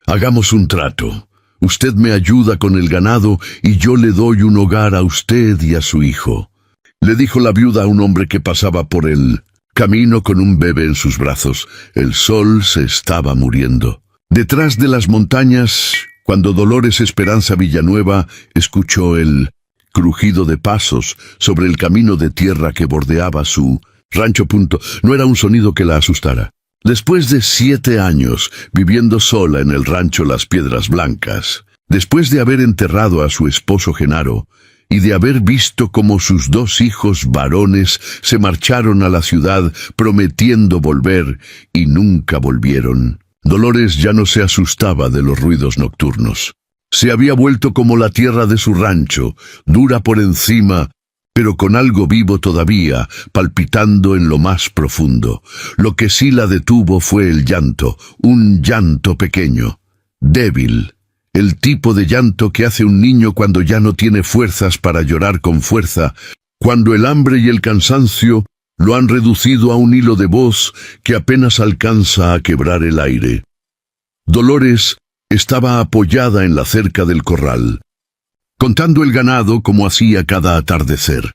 Hagamos un trato. Usted me ayuda con el ganado y yo le doy un hogar a usted y a su hijo. Le dijo la viuda a un hombre que pasaba por el camino con un bebé en sus brazos. El sol se estaba muriendo. Detrás de las montañas, cuando Dolores Esperanza Villanueva escuchó el crujido de pasos sobre el camino de tierra que bordeaba su rancho. No era un sonido que la asustara. Después de 7 años viviendo sola en el rancho Las Piedras Blancas, después de haber enterrado a su esposo Genaro y de haber visto cómo sus 2 hijos varones se marcharon a la ciudad prometiendo volver y nunca volvieron, Dolores ya no se asustaba de los ruidos nocturnos. Se había vuelto como la tierra de su rancho, dura por encima, pero con algo vivo todavía, palpitando en lo más profundo. Lo que sí la detuvo fue el llanto, un llanto pequeño, débil, el tipo de llanto que hace un niño cuando ya no tiene fuerzas para llorar con fuerza, cuando el hambre y el cansancio lo han reducido a un hilo de voz que apenas alcanza a quebrar el aire. Dolores estaba apoyada en la cerca del corral, contando el ganado como hacía cada atardecer,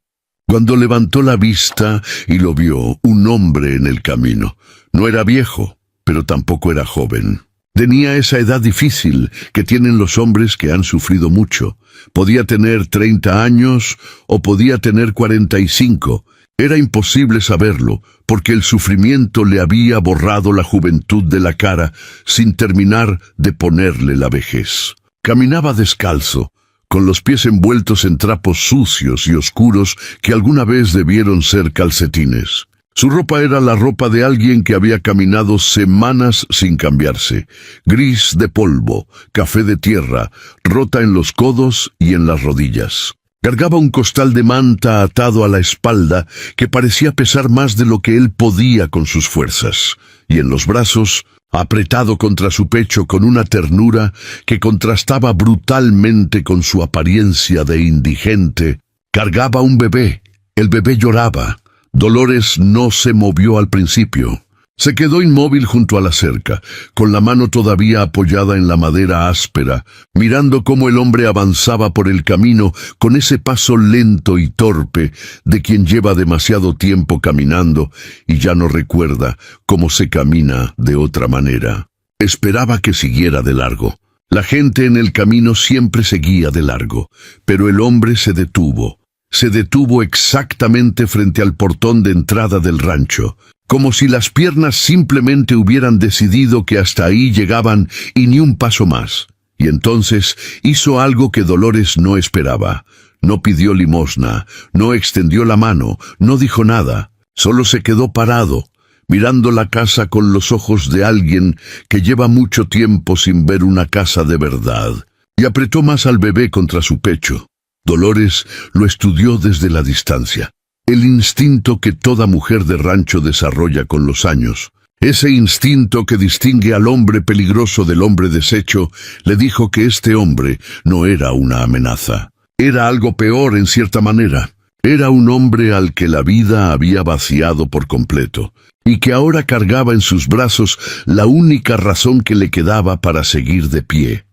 cuando levantó la vista y lo vio un hombre en el camino. No era viejo, pero tampoco era joven. Tenía esa edad difícil que tienen los hombres que han sufrido mucho. Podía tener 30 años o podía tener 45. Era imposible saberlo, porque el sufrimiento le había borrado la juventud de la cara sin terminar de ponerle la vejez. Caminaba descalzo, con los pies envueltos en trapos sucios y oscuros que alguna vez debieron ser calcetines. Su ropa era la ropa de alguien que había caminado semanas sin cambiarse, gris de polvo, café de tierra, rota en los codos y en las rodillas. Cargaba un costal de manta atado a la espalda que parecía pesar más de lo que él podía con sus fuerzas, y en los brazos, apretado contra su pecho con una ternura que contrastaba brutalmente con su apariencia de indigente, cargaba un bebé. El bebé lloraba. Dolores no se movió al principio. Se quedó inmóvil junto a la cerca, con la mano todavía apoyada en la madera áspera, mirando cómo el hombre avanzaba por el camino con ese paso lento y torpe de quien lleva demasiado tiempo caminando y ya no recuerda cómo se camina de otra manera. Esperaba que siguiera de largo. La gente en el camino siempre seguía de largo, pero el hombre se detuvo. Se detuvo exactamente frente al portón de entrada del rancho, como si las piernas simplemente hubieran decidido que hasta ahí llegaban y ni un paso más. Y entonces hizo algo que Dolores no esperaba. No pidió limosna, no extendió la mano, no dijo nada. Solo se quedó parado, mirando la casa con los ojos de alguien que lleva mucho tiempo sin ver una casa de verdad, y apretó más al bebé contra su pecho. Dolores lo estudió desde la distancia. El instinto que toda mujer de rancho desarrolla con los años, ese instinto que distingue al hombre peligroso del hombre deshecho, le dijo que este hombre no era una amenaza. Era algo peor en cierta manera. Era un hombre al que la vida había vaciado por completo, y que ahora cargaba en sus brazos la única razón que le quedaba para seguir de pie.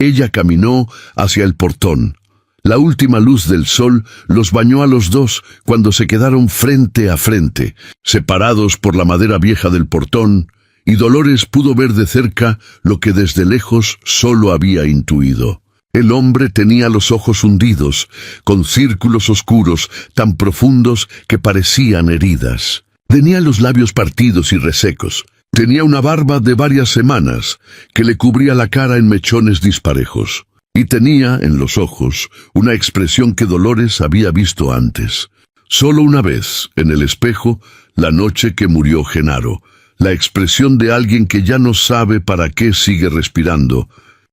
Ella caminó hacia el portón. La última luz del sol los bañó a los dos cuando se quedaron frente a frente, separados por la madera vieja del portón, y Dolores pudo ver de cerca lo que desde lejos solo había intuido. El hombre tenía los ojos hundidos, con círculos oscuros tan profundos que parecían heridas. Tenía los labios partidos y resecos. Tenía una barba de varias semanas que le cubría la cara en mechones disparejos. Y tenía en los ojos una expresión que Dolores había visto antes. Solo una vez, en el espejo, la noche que murió Genaro. La expresión de alguien que ya no sabe para qué sigue respirando,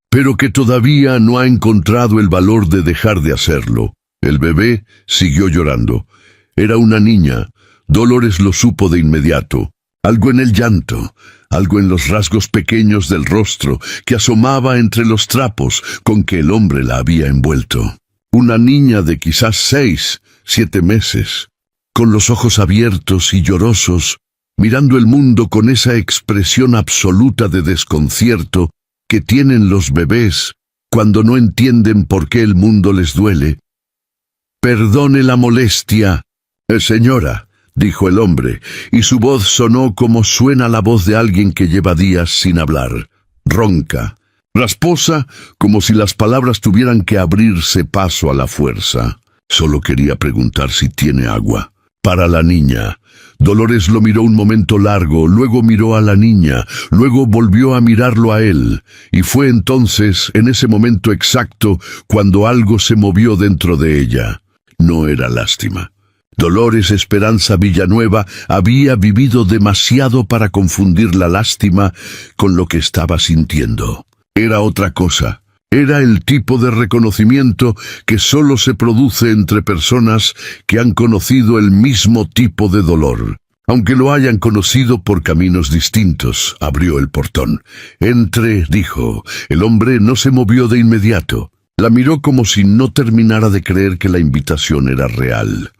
pero que todavía no ha encontrado el valor de dejar de hacerlo. El bebé siguió llorando. Era una niña. Dolores lo supo de inmediato. Algo en el llanto, algo en los rasgos pequeños del rostro que asomaba entre los trapos con que el hombre la había envuelto. Una niña de quizás 6, 7 meses, con los ojos abiertos y llorosos, mirando el mundo con esa expresión absoluta de desconcierto que tienen los bebés cuando no entienden por qué el mundo les duele. Perdone la molestia, señora, dijo el hombre, y su voz sonó como suena la voz de alguien que lleva días sin hablar, ronca, rasposa, como si las palabras tuvieran que abrirse paso a la fuerza. Solo quería preguntar si tiene agua. Para la niña. Dolores lo miró un momento largo, luego miró a la niña, luego volvió a mirarlo a él, y fue entonces, en ese momento exacto, cuando algo se movió dentro de ella. No era lástima. Dolores Esperanza Villanueva había vivido demasiado para confundir la lástima con lo que estaba sintiendo. Era otra cosa. Era el tipo de reconocimiento que solo se produce entre personas que han conocido el mismo tipo de dolor. Aunque lo hayan conocido por caminos distintos, abrió el portón. «Entre», dijo. El hombre no se movió de inmediato. La miró como si no terminara de creer que la invitación era real.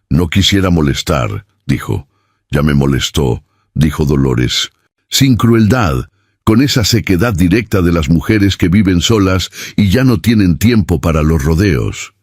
«No quisiera molestar», dijo. «Ya me molestó», dijo Dolores. Sin crueldad, con esa sequedad directa de las mujeres que viven solas y ya no tienen tiempo para los rodeos.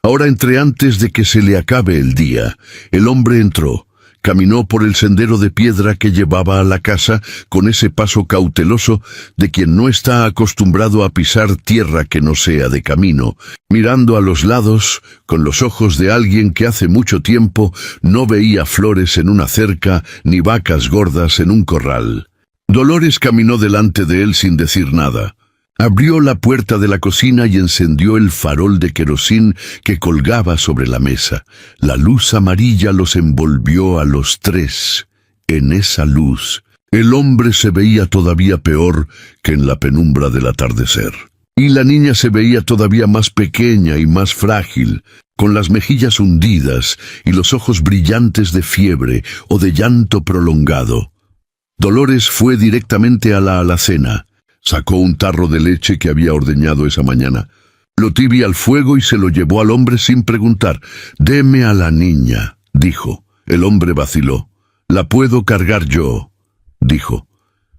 Ahora entré antes de que se le acabe el día. El hombre entró. Caminó por el sendero de piedra que llevaba a la casa con ese paso cauteloso de quien no está acostumbrado a pisar tierra que no sea de camino, mirando a los lados con los ojos de alguien que hace mucho tiempo no veía flores en una cerca ni vacas gordas en un corral. Dolores caminó delante de él sin decir nada. Abrió la puerta de la cocina y encendió el farol de querosín que colgaba sobre la mesa. La luz amarilla los envolvió a los tres. En esa luz, el hombre se veía todavía peor que en la penumbra del atardecer. Y la niña se veía todavía más pequeña y más frágil, con las mejillas hundidas y los ojos brillantes de fiebre o de llanto prolongado. Dolores fue directamente a la alacena. Sacó un tarro de leche que había ordeñado esa mañana. Lo tibia al fuego y se lo llevó al hombre sin preguntar. «Deme a la niña», dijo. El hombre vaciló. «La puedo cargar yo», dijo.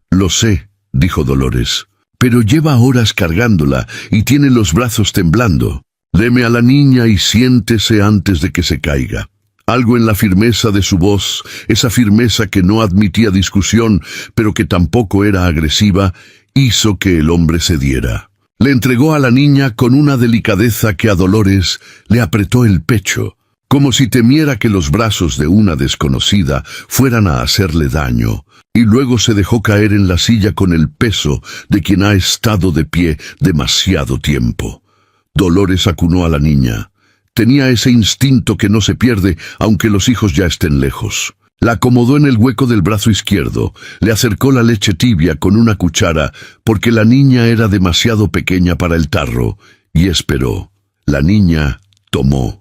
«Lo sé», dijo Dolores. «Pero lleva horas cargándola y tiene los brazos temblando. Deme a la niña y siéntese antes de que se caiga». Algo en la firmeza de su voz, esa firmeza que no admitía discusión, pero que tampoco era agresiva, hizo que el hombre cediera. Le entregó a la niña con una delicadeza que a Dolores le apretó el pecho, como si temiera que los brazos de una desconocida fueran a hacerle daño, y luego se dejó caer en la silla con el peso de quien ha estado de pie demasiado tiempo. Dolores acunó a la niña. Tenía ese instinto que no se pierde aunque los hijos ya estén lejos. La acomodó en el hueco del brazo izquierdo, le acercó la leche tibia con una cuchara porque la niña era demasiado pequeña para el tarro, y esperó. La niña tomó.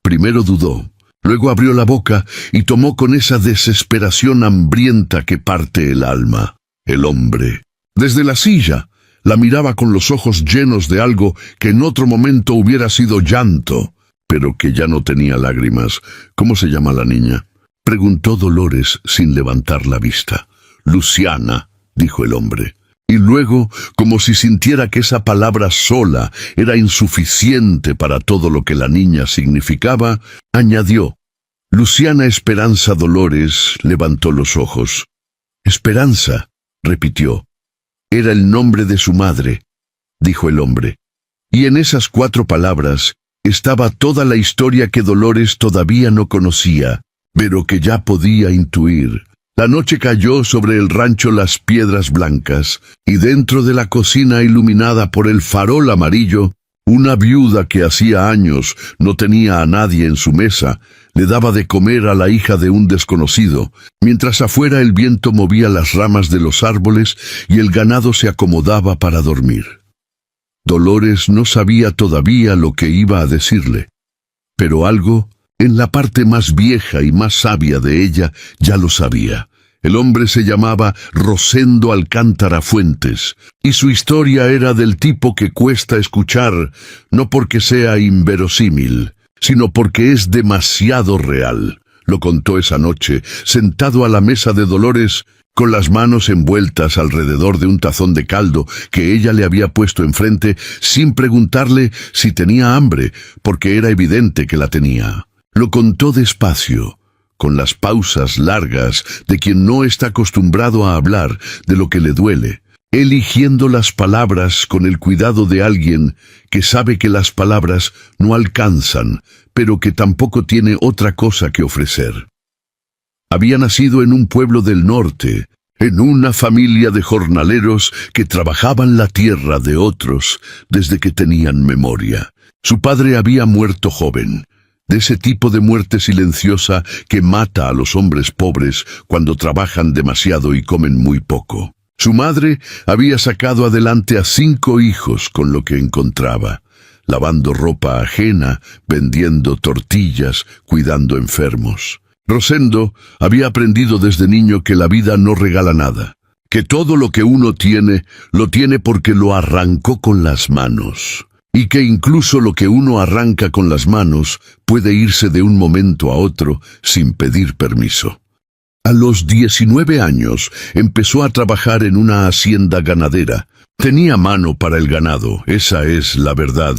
Primero dudó, luego abrió la boca y tomó con esa desesperación hambrienta que parte el alma. El hombre, desde la silla, la miraba con los ojos llenos de algo que en otro momento hubiera sido llanto, pero que ya no tenía lágrimas. «¿Cómo se llama la niña?», preguntó Dolores sin levantar la vista. «Luciana», dijo el hombre. Y luego, como si sintiera que esa palabra sola era insuficiente para todo lo que la niña significaba, añadió: «Luciana Esperanza Dolores», levantó los ojos. «Esperanza», repitió. «Era el nombre de su madre», dijo el hombre. Y en esas 4 palabras estaba toda la historia que Dolores todavía no conocía, pero que ya podía intuir. La noche cayó sobre el rancho Las Piedras Blancas, y dentro de la cocina iluminada por el farol amarillo, una viuda que hacía años no tenía a nadie en su mesa, le daba de comer a la hija de un desconocido, mientras afuera el viento movía las ramas de los árboles y el ganado se acomodaba para dormir. Dolores no sabía todavía lo que iba a decirle, pero algo, en la parte más vieja y más sabia de ella, ya lo sabía. El hombre se llamaba Rosendo Alcántara Fuentes, y su historia era del tipo que cuesta escuchar, no porque sea inverosímil, sino porque es demasiado real. Lo contó esa noche, sentado a la mesa de Dolores, Con las manos envueltas alrededor de un tazón de caldo que ella le había puesto enfrente, sin preguntarle si tenía hambre, porque era evidente que la tenía. Lo contó despacio, con las pausas largas de quien no está acostumbrado a hablar de lo que le duele, eligiendo las palabras con el cuidado de alguien que sabe que las palabras no alcanzan, pero que tampoco tiene otra cosa que ofrecer. Había nacido en un pueblo del norte, en una familia de jornaleros que trabajaban la tierra de otros desde que tenían memoria. Su padre había muerto joven, de ese tipo de muerte silenciosa que mata a los hombres pobres cuando trabajan demasiado y comen muy poco. Su madre había sacado adelante a 5 hijos con lo que encontraba, lavando ropa ajena, vendiendo tortillas, cuidando enfermos. Rosendo había aprendido desde niño que la vida no regala nada, que todo lo que uno tiene, lo tiene porque lo arrancó con las manos, y que incluso lo que uno arranca con las manos puede irse de un momento a otro sin pedir permiso. A los 19 años empezó a trabajar en una hacienda ganadera. Tenía mano para el ganado, esa es la verdad.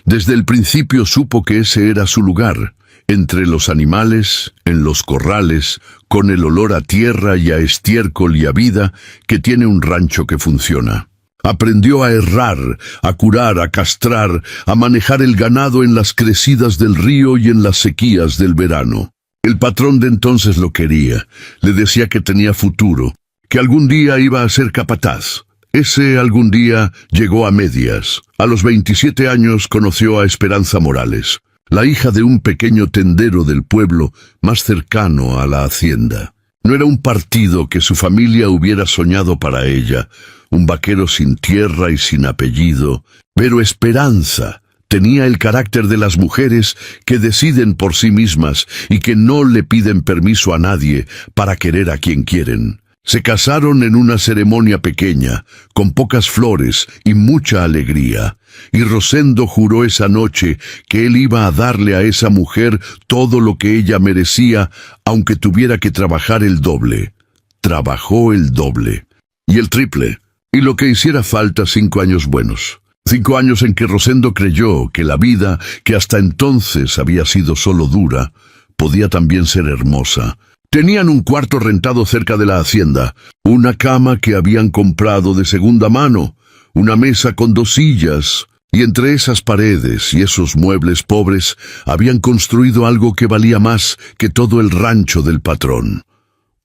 Desde el principio supo que ese era su lugar. Entre los animales, en los corrales, con el olor a tierra y a estiércol y a vida que tiene un rancho que funciona. Aprendió a errar, a curar, a castrar, a manejar el ganado en las crecidas del río y en las sequías del verano. El patrón de entonces lo quería, le decía que tenía futuro, que algún día iba a ser capataz. Ese algún día llegó a medias. A los 27 años conoció a Esperanza Morales, la hija de un pequeño tendero del pueblo más cercano a la hacienda. No era un partido que su familia hubiera soñado para ella, un vaquero sin tierra y sin apellido, pero Esperanza tenía el carácter de las mujeres que deciden por sí mismas y que no le piden permiso a nadie para querer a quien quieren. Se casaron en una ceremonia pequeña, con pocas flores y mucha alegría, y Rosendo juró esa noche que él iba a darle a esa mujer todo lo que ella merecía, aunque tuviera que trabajar el doble. Trabajó el doble, y el triple, y lo que hiciera falta 5 años buenos. 5 años en que Rosendo creyó que la vida, que hasta entonces había sido solo dura, podía también ser hermosa. Tenían un cuarto rentado cerca de la hacienda, una cama que habían comprado de segunda mano, una mesa con 2 sillas, y entre esas paredes y esos muebles pobres habían construido algo que valía más que todo el rancho del patrón.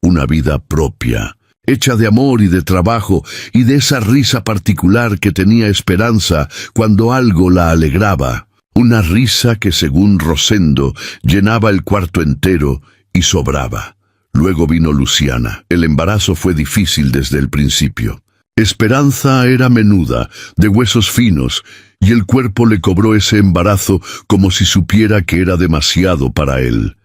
Una vida propia, hecha de amor y de trabajo y de esa risa particular que tenía Esperanza cuando algo la alegraba. Una risa que, según Rosendo, llenaba el cuarto entero y sobraba. Luego vino Luciana. El embarazo fue difícil desde el principio. Esperanza era menuda, de huesos finos, y el cuerpo le cobró ese embarazo como si supiera que era demasiado para él.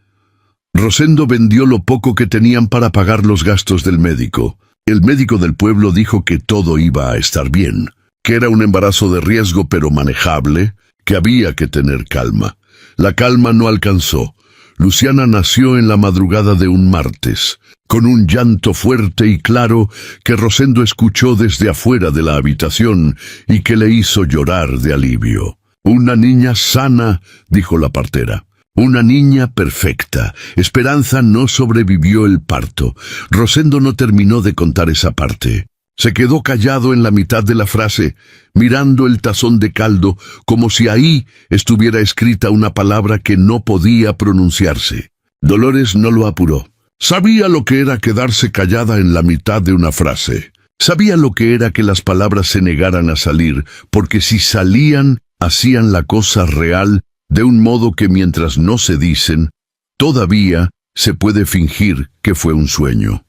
Rosendo vendió lo poco que tenían para pagar los gastos del médico. El médico del pueblo dijo que todo iba a estar bien, que era un embarazo de riesgo pero manejable, que había que tener calma. La calma no alcanzó. Luciana nació en la madrugada de un martes, con un llanto fuerte y claro que Rosendo escuchó desde afuera de la habitación y que le hizo llorar de alivio. «Una niña sana», dijo la partera. «Una niña perfecta». Esperanza no sobrevivió el parto. Rosendo no terminó de contar esa parte. Se quedó callado en la mitad de la frase, mirando el tazón de caldo, como si ahí estuviera escrita una palabra que no podía pronunciarse. Dolores no lo apuró. Sabía lo que era quedarse callada en la mitad de una frase. Sabía lo que era que las palabras se negaran a salir, porque si salían, hacían la cosa real, de un modo que mientras no se dicen, todavía se puede fingir que fue un sueño.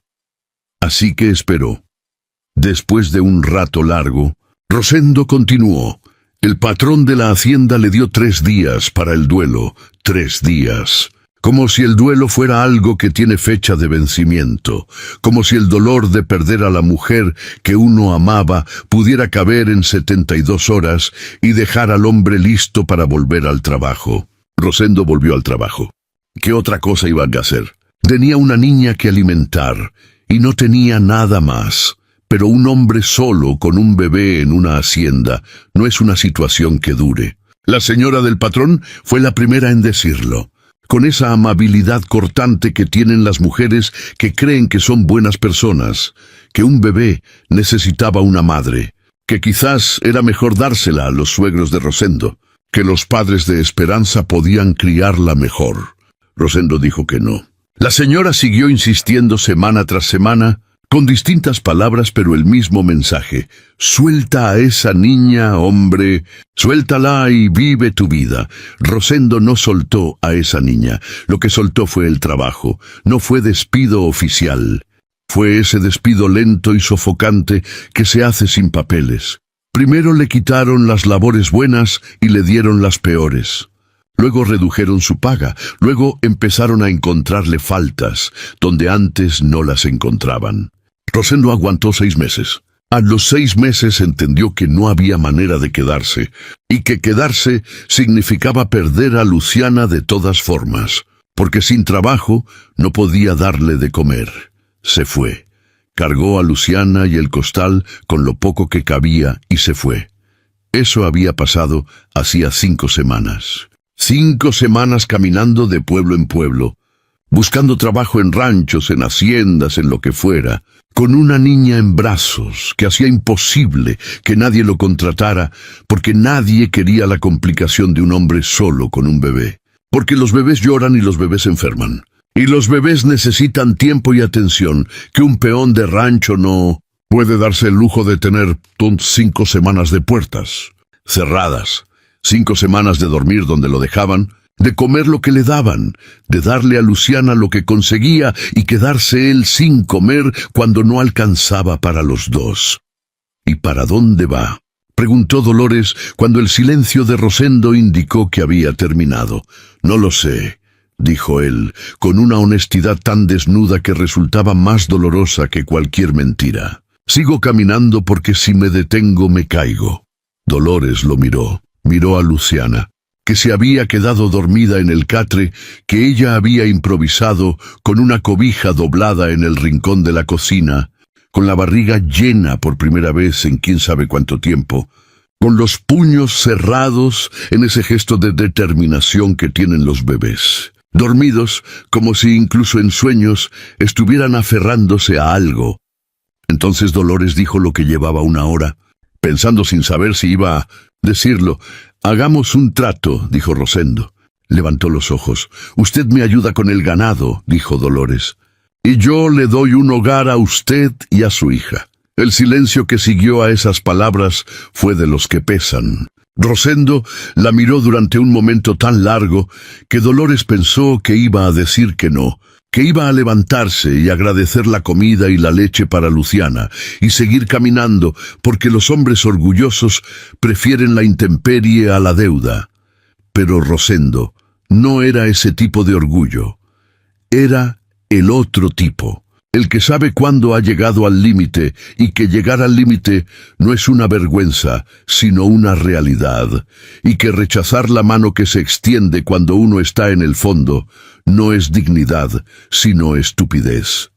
Así que esperó. Después de un rato largo, Rosendo continuó. El patrón de la hacienda le dio 3 días para el duelo, 3 días. Como si el duelo fuera algo que tiene fecha de vencimiento, como si el dolor de perder a la mujer que uno amaba pudiera caber en 72 horas y dejar al hombre listo para volver al trabajo. Rosendo volvió al trabajo. ¿Qué otra cosa iban a hacer? Tenía una niña que alimentar, y no tenía nada más. Pero un hombre solo con un bebé en una hacienda no es una situación que dure. La señora del patrón fue la primera en decirlo, con esa amabilidad cortante que tienen las mujeres que creen que son buenas personas, que un bebé necesitaba una madre, que quizás era mejor dársela a los suegros de Rosendo, que los padres de Esperanza podían criarla mejor. Rosendo dijo que no. La señora siguió insistiendo semana tras semana, con distintas palabras pero el mismo mensaje. Suelta a esa niña, hombre, suéltala y vive tu vida. Rosendo no soltó a esa niña. Lo que soltó fue el trabajo. No fue despido oficial. Fue ese despido lento y sofocante que se hace sin papeles. Primero le quitaron las labores buenas y le dieron las peores. Luego redujeron su paga, luego empezaron a encontrarle faltas, donde antes no las encontraban. Rosendo aguantó 6 meses. A los 6 meses entendió que no había manera de quedarse, y que quedarse significaba perder a Luciana de todas formas, porque sin trabajo no podía darle de comer. Se fue. Cargó a Luciana y el costal con lo poco que cabía y se fue. Eso había pasado hacía 5 semanas. 5 semanas caminando de pueblo en pueblo, buscando trabajo en ranchos, en haciendas, en lo que fuera, con una niña en brazos que hacía imposible que nadie lo contratara, porque nadie quería la complicación de un hombre solo con un bebé. Porque los bebés lloran y los bebés enferman. Y los bebés necesitan tiempo y atención, que un peón de rancho no puede darse el lujo de tener 5 semanas de puertas cerradas, 5 semanas de dormir donde lo dejaban, de comer lo que le daban, de darle a Luciana lo que conseguía y quedarse él sin comer cuando no alcanzaba para los dos. ¿Y para dónde va?, preguntó Dolores cuando el silencio de Rosendo indicó que había terminado. No lo sé, dijo él, con una honestidad tan desnuda que resultaba más dolorosa que cualquier mentira. Sigo caminando porque si me detengo me caigo. Dolores lo miró. Miró a Luciana, que se había quedado dormida en el catre que ella había improvisado con una cobija doblada en el rincón de la cocina, con la barriga llena por primera vez en quién sabe cuánto tiempo, con los puños cerrados en ese gesto de determinación que tienen los bebés, dormidos como si incluso en sueños estuvieran aferrándose a algo. Entonces Dolores dijo lo que llevaba 1 hora, pensando sin saber si iba a decirlo. Hagamos un trato, dijo Rosendo. Levantó los ojos. Usted me ayuda con el ganado, dijo Dolores, y yo le doy un hogar a usted y a su hija. El silencio que siguió a esas palabras fue de los que pesan. Rosendo la miró durante un momento tan largo que Dolores pensó que iba a decir que no, que iba a levantarse y agradecer la comida y la leche para Luciana, y seguir caminando, porque los hombres orgullosos prefieren la intemperie a la deuda. Pero Rosendo no era ese tipo de orgullo. Era el otro tipo, el que sabe cuándo ha llegado al límite, y que llegar al límite no es una vergüenza, sino una realidad, y que rechazar la mano que se extiende cuando uno está en el fondo no es dignidad, sino estupidez.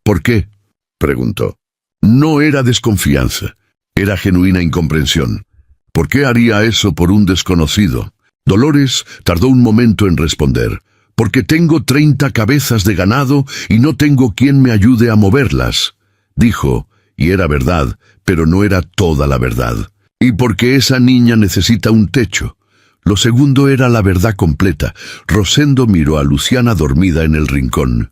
¿Por qué?, preguntó. No era desconfianza, era genuina incomprensión. ¿Por qué haría eso por un desconocido? Dolores tardó un momento en responder. Porque tengo 30 cabezas de ganado y no tengo quien me ayude a moverlas, dijo, y era verdad, pero no era toda la verdad. Y porque esa niña necesita un techo. Lo segundo era la verdad completa. Rosendo miró a Luciana dormida en el rincón.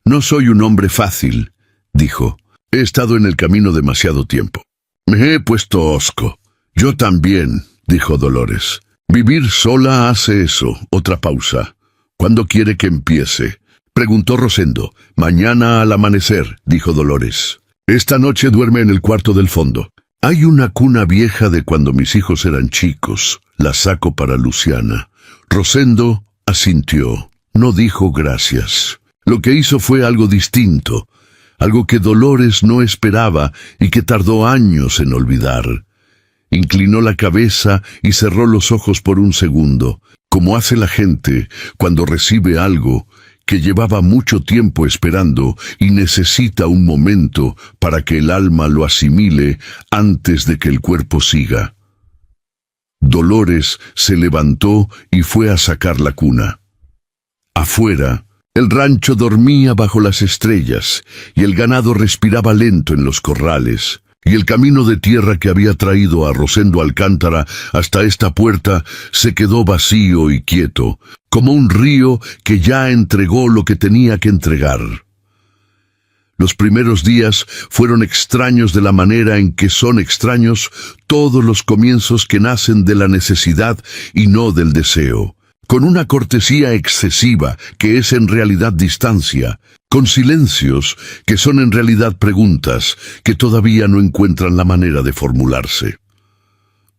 No soy un hombre fácil, dijo. He estado en el camino demasiado tiempo. Me he puesto hosco. Yo también, dijo Dolores. Vivir sola hace eso. Otra pausa. ¿Cuándo quiere que empiece?, preguntó Rosendo. Mañana al amanecer, dijo Dolores. Esta noche duerme en el cuarto del fondo. Hay una cuna vieja de cuando mis hijos eran chicos. La saco para Luciana. Rosendo asintió. No dijo gracias. Lo que hizo fue algo distinto, algo que Dolores no esperaba y que tardó años en olvidar. Inclinó la cabeza y cerró los ojos por un segundo, como hace la gente cuando recibe algo que llevaba mucho tiempo esperando y necesita un momento para que el alma lo asimile antes de que el cuerpo siga. Dolores se levantó y fue a sacar la cuna. Afuera, el rancho dormía bajo las estrellas y el ganado respiraba lento en los corrales. Y el camino de tierra que había traído a Rosendo Alcántara hasta esta puerta se quedó vacío y quieto, como un río que ya entregó lo que tenía que entregar. Los primeros días fueron extraños de la manera en que son extraños todos los comienzos que nacen de la necesidad y no del deseo, con una cortesía excesiva que es en realidad distancia, con silencios que son en realidad preguntas que todavía no encuentran la manera de formularse.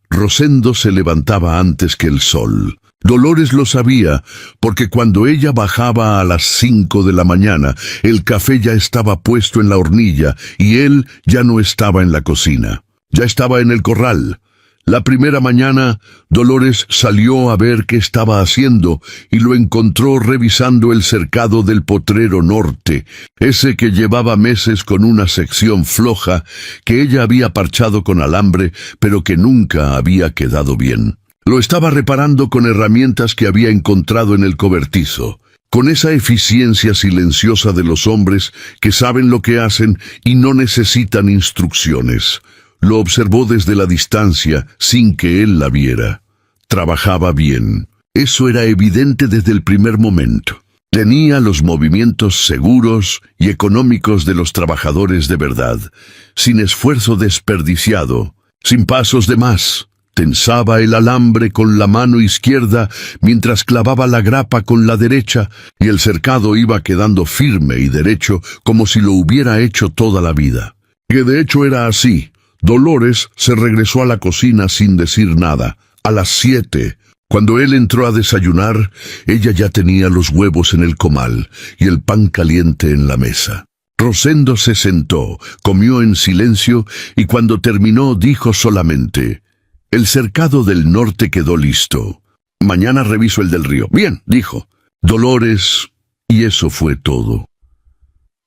Rosendo se levantaba antes que el sol. Dolores lo sabía, porque cuando ella bajaba a las 5 de la mañana, el café ya estaba puesto en la hornilla y él ya no estaba en la cocina. Ya estaba en el corral. La primera mañana, Dolores salió a ver qué estaba haciendo y lo encontró revisando el cercado del potrero norte, ese que llevaba meses con una sección floja que ella había parchado con alambre, pero que nunca había quedado bien. Lo estaba reparando con herramientas que había encontrado en el cobertizo, con esa eficiencia silenciosa de los hombres que saben lo que hacen y no necesitan instrucciones. Lo observó desde la distancia, sin que él la viera. Trabajaba bien. Eso era evidente desde el primer momento. Tenía los movimientos seguros y económicos de los trabajadores de verdad, sin esfuerzo desperdiciado, sin pasos de más. Tensaba el alambre con la mano izquierda mientras clavaba la grapa con la derecha y el cercado iba quedando firme y derecho como si lo hubiera hecho toda la vida. Que de hecho era así. Dolores se regresó a la cocina sin decir nada. A las 7, cuando él entró a desayunar, ella ya tenía los huevos en el comal y el pan caliente en la mesa. Rosendo se sentó, comió en silencio y cuando terminó dijo solamente: «El cercado del norte quedó listo. Mañana reviso el del río». «Bien», dijo Dolores, y eso fue todo.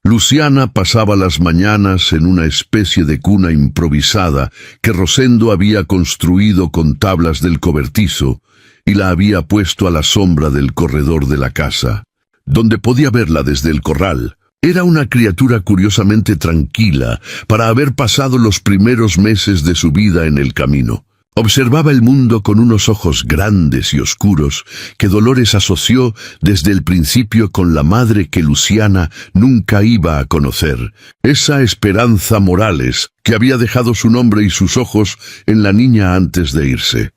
Luciana pasaba las mañanas en una especie de cuna improvisada que Rosendo había construido con tablas del cobertizo y la había puesto a la sombra del corredor de la casa, donde podía verla desde el corral. Era una criatura curiosamente tranquila para haber pasado los primeros meses de su vida en el camino. Observaba el mundo con unos ojos grandes y oscuros que Dolores asoció desde el principio con la madre que Luciana nunca iba a conocer, esa Esperanza Morales que había dejado su nombre y sus ojos en la niña antes de irse.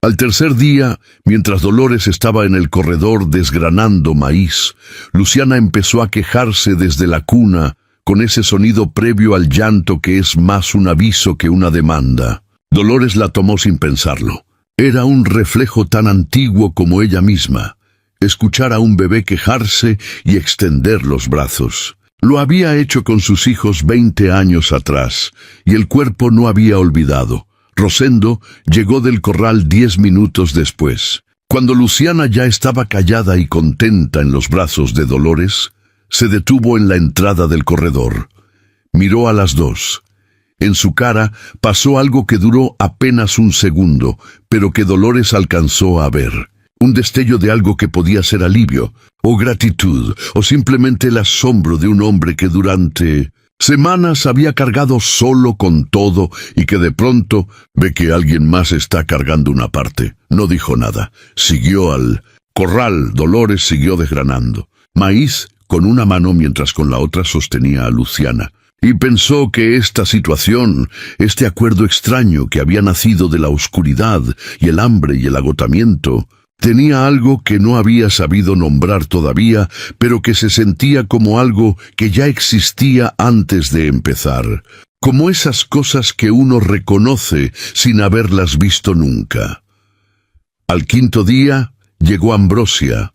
Al tercer día, mientras Dolores estaba en el corredor desgranando maíz, Luciana empezó a quejarse desde la cuna con ese sonido previo al llanto que es más un aviso que una demanda. Dolores la tomó sin pensarlo. Era un reflejo tan antiguo como ella misma, escuchar a un bebé quejarse y extender los brazos. Lo había hecho con sus hijos 20 años atrás, y el cuerpo no había olvidado. Rosendo llegó del corral 10 minutos después. Cuando Luciana ya estaba callada y contenta en los brazos de Dolores, se detuvo en la entrada del corredor. Miró a las dos. En su cara pasó algo que duró apenas un segundo, pero que Dolores alcanzó a ver. Un destello de algo que podía ser alivio, o gratitud, o simplemente el asombro de un hombre que durante semanas había cargado solo con todo y que de pronto ve que alguien más está cargando una parte. No dijo nada. Siguió al corral. Dolores siguió desgranando maíz con una mano mientras con la otra sostenía a Luciana. Y pensó que esta situación, este acuerdo extraño que había nacido de la oscuridad y el hambre y el agotamiento, tenía algo que no había sabido nombrar todavía, pero que se sentía como algo que ya existía antes de empezar, como esas cosas que uno reconoce sin haberlas visto nunca. Al quinto día llegó Ambrosia.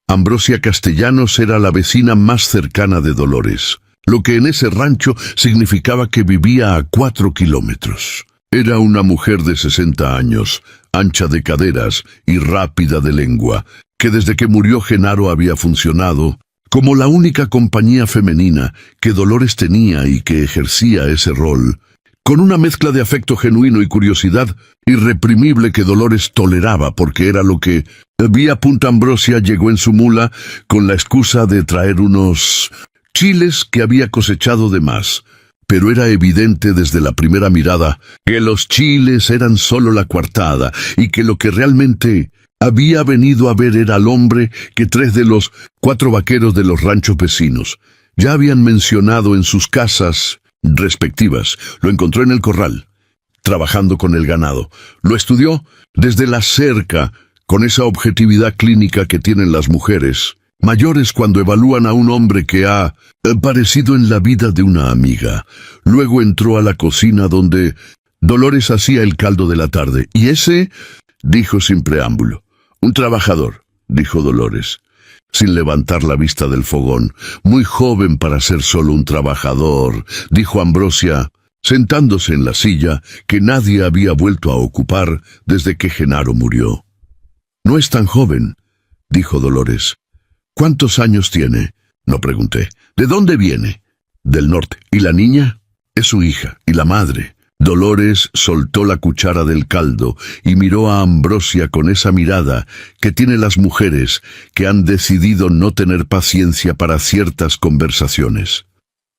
Ambrosia Castellanos era la vecina más cercana de Dolores, lo que en ese rancho significaba que vivía a 4 kilómetros. Era una mujer de 60 años, ancha de caderas y rápida de lengua, que desde que murió Genaro había funcionado como la única compañía femenina que Dolores tenía y que ejercía ese rol, con una mezcla de afecto genuino y curiosidad irreprimible que Dolores toleraba porque era lo que vía Punta Ambrosia llegó en su mula con la excusa de traer unos chiles que había cosechado de más. Pero era evidente desde la primera mirada que los chiles eran solo la coartada y que lo que realmente había venido a ver era al hombre que 3 de los 4 vaqueros de los ranchos vecinos ya habían mencionado en sus casas respectivas. Lo encontró en el corral, trabajando con el ganado. Lo estudió desde la cerca, con esa objetividad clínica que tienen las mujeres mayores cuando evalúan a un hombre que ha aparecido en la vida de una amiga. Luego entró a la cocina donde Dolores hacía el caldo de la tarde. «¿Y ese?», dijo sin preámbulo. «Un trabajador», dijo Dolores, sin levantar la vista del fogón. «Muy joven para ser solo un trabajador», dijo Ambrosia, sentándose en la silla que nadie había vuelto a ocupar desde que Genaro murió. «No es tan joven», dijo Dolores. «¿Cuántos años tiene?», no pregunté. «¿De dónde viene?». «Del norte». «¿Y la niña?». «Es su hija». «¿Y la madre?». Dolores soltó la cuchara del caldo y miró a Ambrosia con esa mirada que tienen las mujeres que han decidido no tener paciencia para ciertas conversaciones.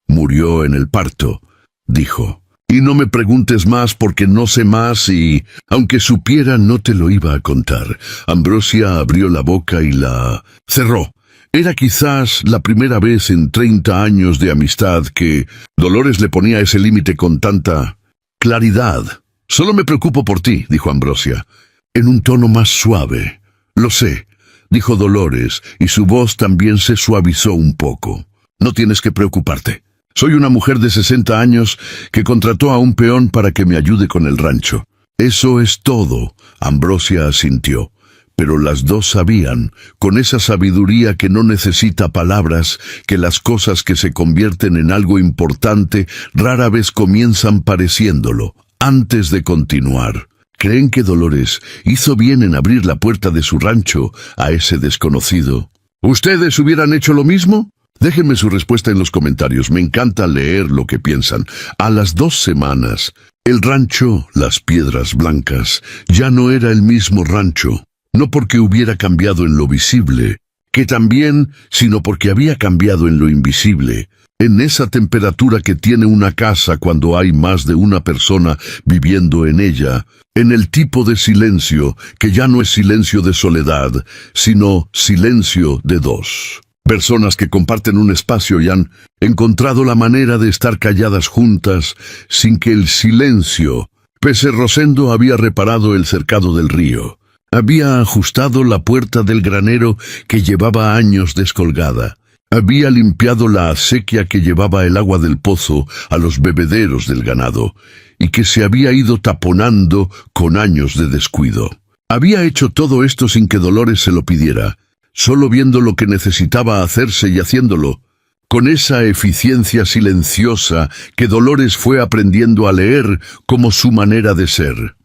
«Murió en el parto», dijo. «Y no me preguntes más porque no sé más y, aunque supiera, no te lo iba a contar». Ambrosia abrió la boca y la cerró. Era quizás la primera vez en 30 años de amistad que Dolores le ponía ese límite con tanta claridad. «Solo me preocupo por ti», dijo Ambrosia, en un tono más suave. «Lo sé», dijo Dolores, y su voz también se suavizó un poco. «No tienes que preocuparte. Soy una mujer de 60 años que contrató a un peón para que me ayude con el rancho». «Eso es todo», Ambrosia asintió. Pero las dos sabían, con esa sabiduría que no necesita palabras, que las cosas que se convierten en algo importante rara vez comienzan pareciéndolo. Antes de continuar, ¿creen que Dolores hizo bien en abrir la puerta de su rancho a ese desconocido? ¿Ustedes hubieran hecho lo mismo? Déjenme su respuesta en los comentarios. Me encanta leer lo que piensan. A las 2 semanas, el rancho Las Piedras Blancas ya no era el mismo rancho. No porque hubiera cambiado en lo visible, que también, sino porque había cambiado en lo invisible, en esa temperatura que tiene una casa cuando hay más de una persona viviendo en ella, en el tipo de silencio que ya no es silencio de soledad, sino silencio de dos. Personas que comparten un espacio y han encontrado la manera de estar calladas juntas sin que el silencio pese. Rosendo había reparado el cercado del río. Había ajustado la puerta del granero que llevaba años descolgada. Había limpiado la acequia que llevaba el agua del pozo a los bebederos del ganado y que se había ido taponando con años de descuido. Había hecho todo esto sin que Dolores se lo pidiera, solo viendo lo que necesitaba hacerse y haciéndolo, con esa eficiencia silenciosa que Dolores fue aprendiendo a leer como su manera de ser.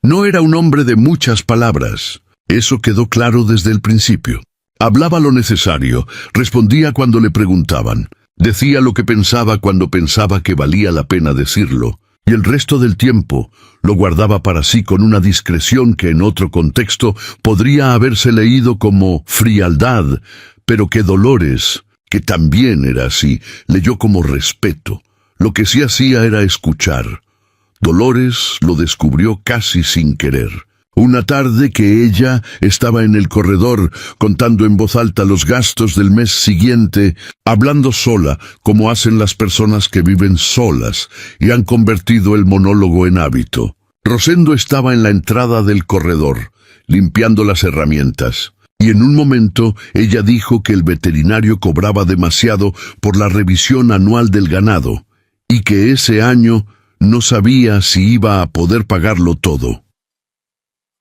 No era un hombre de muchas palabras, eso quedó claro desde el principio. Hablaba lo necesario, respondía cuando le preguntaban, decía lo que pensaba cuando pensaba que valía la pena decirlo, y el resto del tiempo lo guardaba para sí con una discreción que en otro contexto podría haberse leído como frialdad, pero que Dolores, que también era así, leyó como respeto. Lo que sí hacía era escuchar. Dolores lo descubrió casi sin querer. Una tarde que ella estaba en el corredor contando en voz alta los gastos del mes siguiente, hablando sola, como hacen las personas que viven solas y han convertido el monólogo en hábito. Rosendo estaba en la entrada del corredor, limpiando las herramientas, y en un momento ella dijo que el veterinario cobraba demasiado por la revisión anual del ganado, y que ese año no sabía si iba a poder pagarlo todo.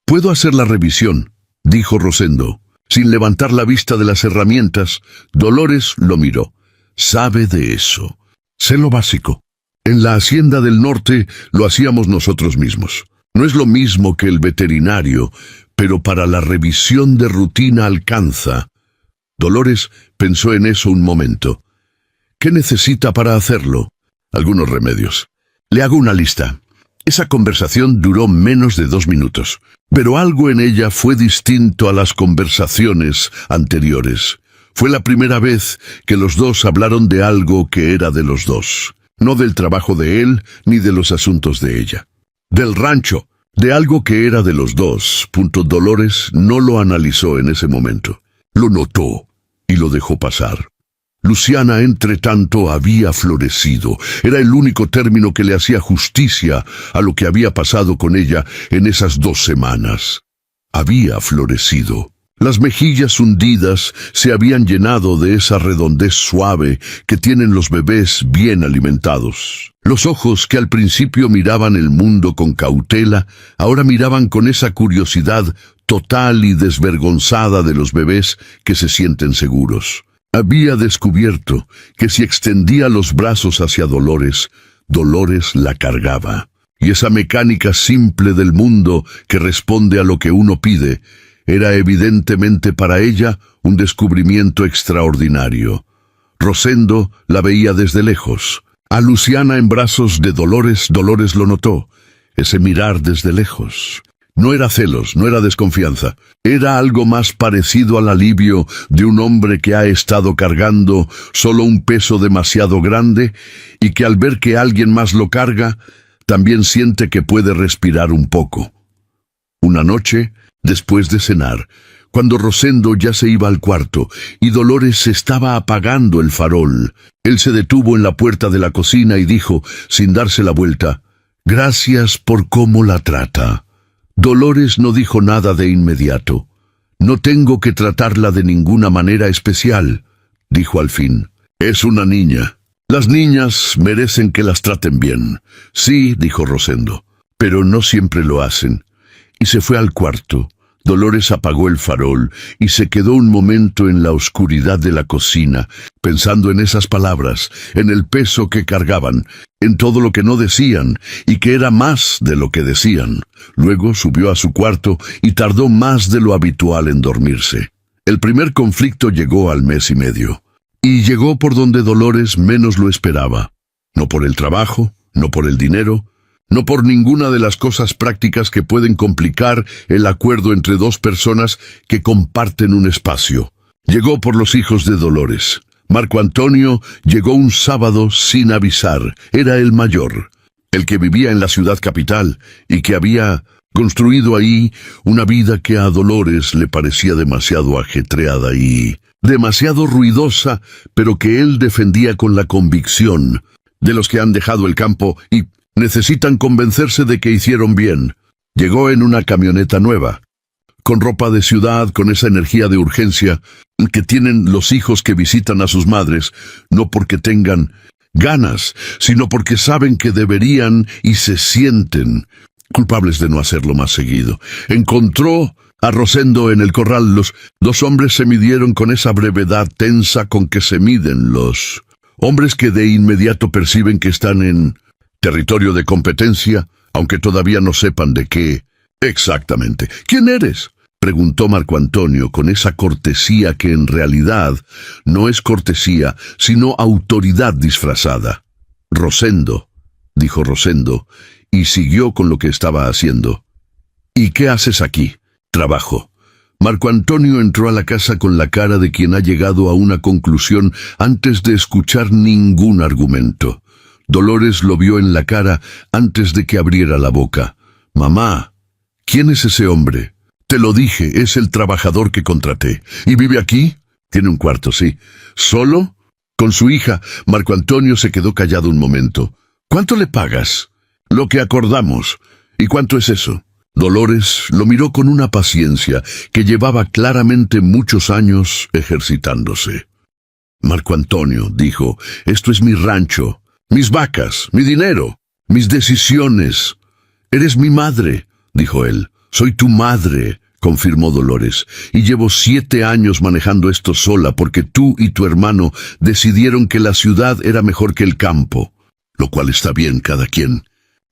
«Puedo hacer la revisión», dijo Rosendo. Sin levantar la vista de las herramientas, Dolores lo miró. «Sabe de eso. Sé lo básico. En la hacienda del norte lo hacíamos nosotros mismos. No es lo mismo que el veterinario, pero para la revisión de rutina alcanza. Dolores pensó en eso un momento. ¿Qué necesita para hacerlo? Algunos remedios. Le hago una lista. Esa conversación duró menos de 2 minutos, pero algo en ella fue distinto a las conversaciones anteriores. Fue la primera vez que los dos hablaron de algo que era de los dos, no del trabajo de él ni de los asuntos de ella. Del rancho, de algo que era de los dos. Dolores no lo analizó en ese momento. Lo notó y lo dejó pasar. Luciana, entre tanto, había florecido. Era el único término que le hacía justicia a lo que había pasado con ella en esas 2 semanas. Había florecido. Las mejillas hundidas se habían llenado de esa redondez suave que tienen los bebés bien alimentados. Los ojos que al principio miraban el mundo con cautela, ahora miraban con esa curiosidad total y desvergonzada de los bebés que se sienten seguros. Había descubierto que si extendía los brazos hacia Dolores, Dolores la cargaba. Y esa mecánica simple del mundo que responde a lo que uno pide, era evidentemente para ella un descubrimiento extraordinario. Rosendo la veía desde lejos. A Luciana en brazos de Dolores, Dolores lo notó. Ese mirar desde lejos. No era celos, no era desconfianza. Era algo más parecido al alivio de un hombre que ha estado cargando solo un peso demasiado grande y que al ver que alguien más lo carga, también siente que puede respirar un poco. Una noche, después de cenar, cuando Rosendo ya se iba al cuarto y Dolores estaba apagando el farol, él se detuvo en la puerta de la cocina y dijo, sin darse la vuelta, «Gracias por cómo la trata». Dolores no dijo nada de inmediato. «No tengo que tratarla de ninguna manera especial», dijo al fin. «Es una niña. Las niñas merecen que las traten bien». «Sí», dijo Rosendo, «pero no siempre lo hacen». Y se fue al cuarto. Dolores apagó el farol y se quedó un momento en la oscuridad de la cocina, pensando en esas palabras, en el peso que cargaban, en todo lo que no decían y que era más de lo que decían. Luego subió a su cuarto y tardó más de lo habitual en dormirse. El primer conflicto llegó al 1.5 meses. Y llegó por donde Dolores menos lo esperaba. No por el trabajo, no por el dinero, no por ninguna de las cosas prácticas que pueden complicar el acuerdo entre 2 personas que comparten un espacio. Llegó por los hijos de Dolores. Marco Antonio llegó un sábado sin avisar. Era el mayor, el que vivía en la ciudad capital y que había construido ahí una vida que a Dolores le parecía demasiado ajetreada y demasiado ruidosa, pero que él defendía con la convicción de los que han dejado el campo y necesitan convencerse de que hicieron bien. Llegó en una camioneta nueva, con ropa de ciudad, con esa energía de urgencia que tienen los hijos que visitan a sus madres, no porque tengan ganas, sino porque saben que deberían y se sienten culpables de no hacerlo más seguido. Encontró a Rosendo en el corral. Los 2 hombres se midieron con esa brevedad tensa con que se miden los hombres que de inmediato perciben que están en territorio de competencia, aunque todavía no sepan de qué exactamente. «¿Quién eres?», preguntó Marco Antonio con esa cortesía que en realidad no es cortesía, sino autoridad disfrazada. «Rosendo», dijo Rosendo, y siguió con lo que estaba haciendo. «¿Y qué haces aquí?». «Trabajo». Marco Antonio entró a la casa con la cara de quien ha llegado a una conclusión antes de escuchar ningún argumento. Dolores lo vio en la cara antes de que abriera la boca. «Mamá, ¿quién es ese hombre?». «Te lo dije, es el trabajador que contraté». «¿Y vive aquí?». «Tiene un cuarto, sí». «¿Solo?». «Con su hija». Marco Antonio se quedó callado un momento. «¿Cuánto le pagas?». «Lo que acordamos». «¿Y cuánto es eso?». Dolores lo miró con una paciencia que llevaba claramente muchos años ejercitándose. «Marco Antonio», dijo, «esto es mi rancho. Mis vacas, mi dinero, mis decisiones». «Eres mi madre», dijo él. «Soy tu madre», confirmó Dolores, «y llevo 7 años manejando esto sola porque tú y tu hermano decidieron que la ciudad era mejor que el campo, lo cual está bien, cada quien.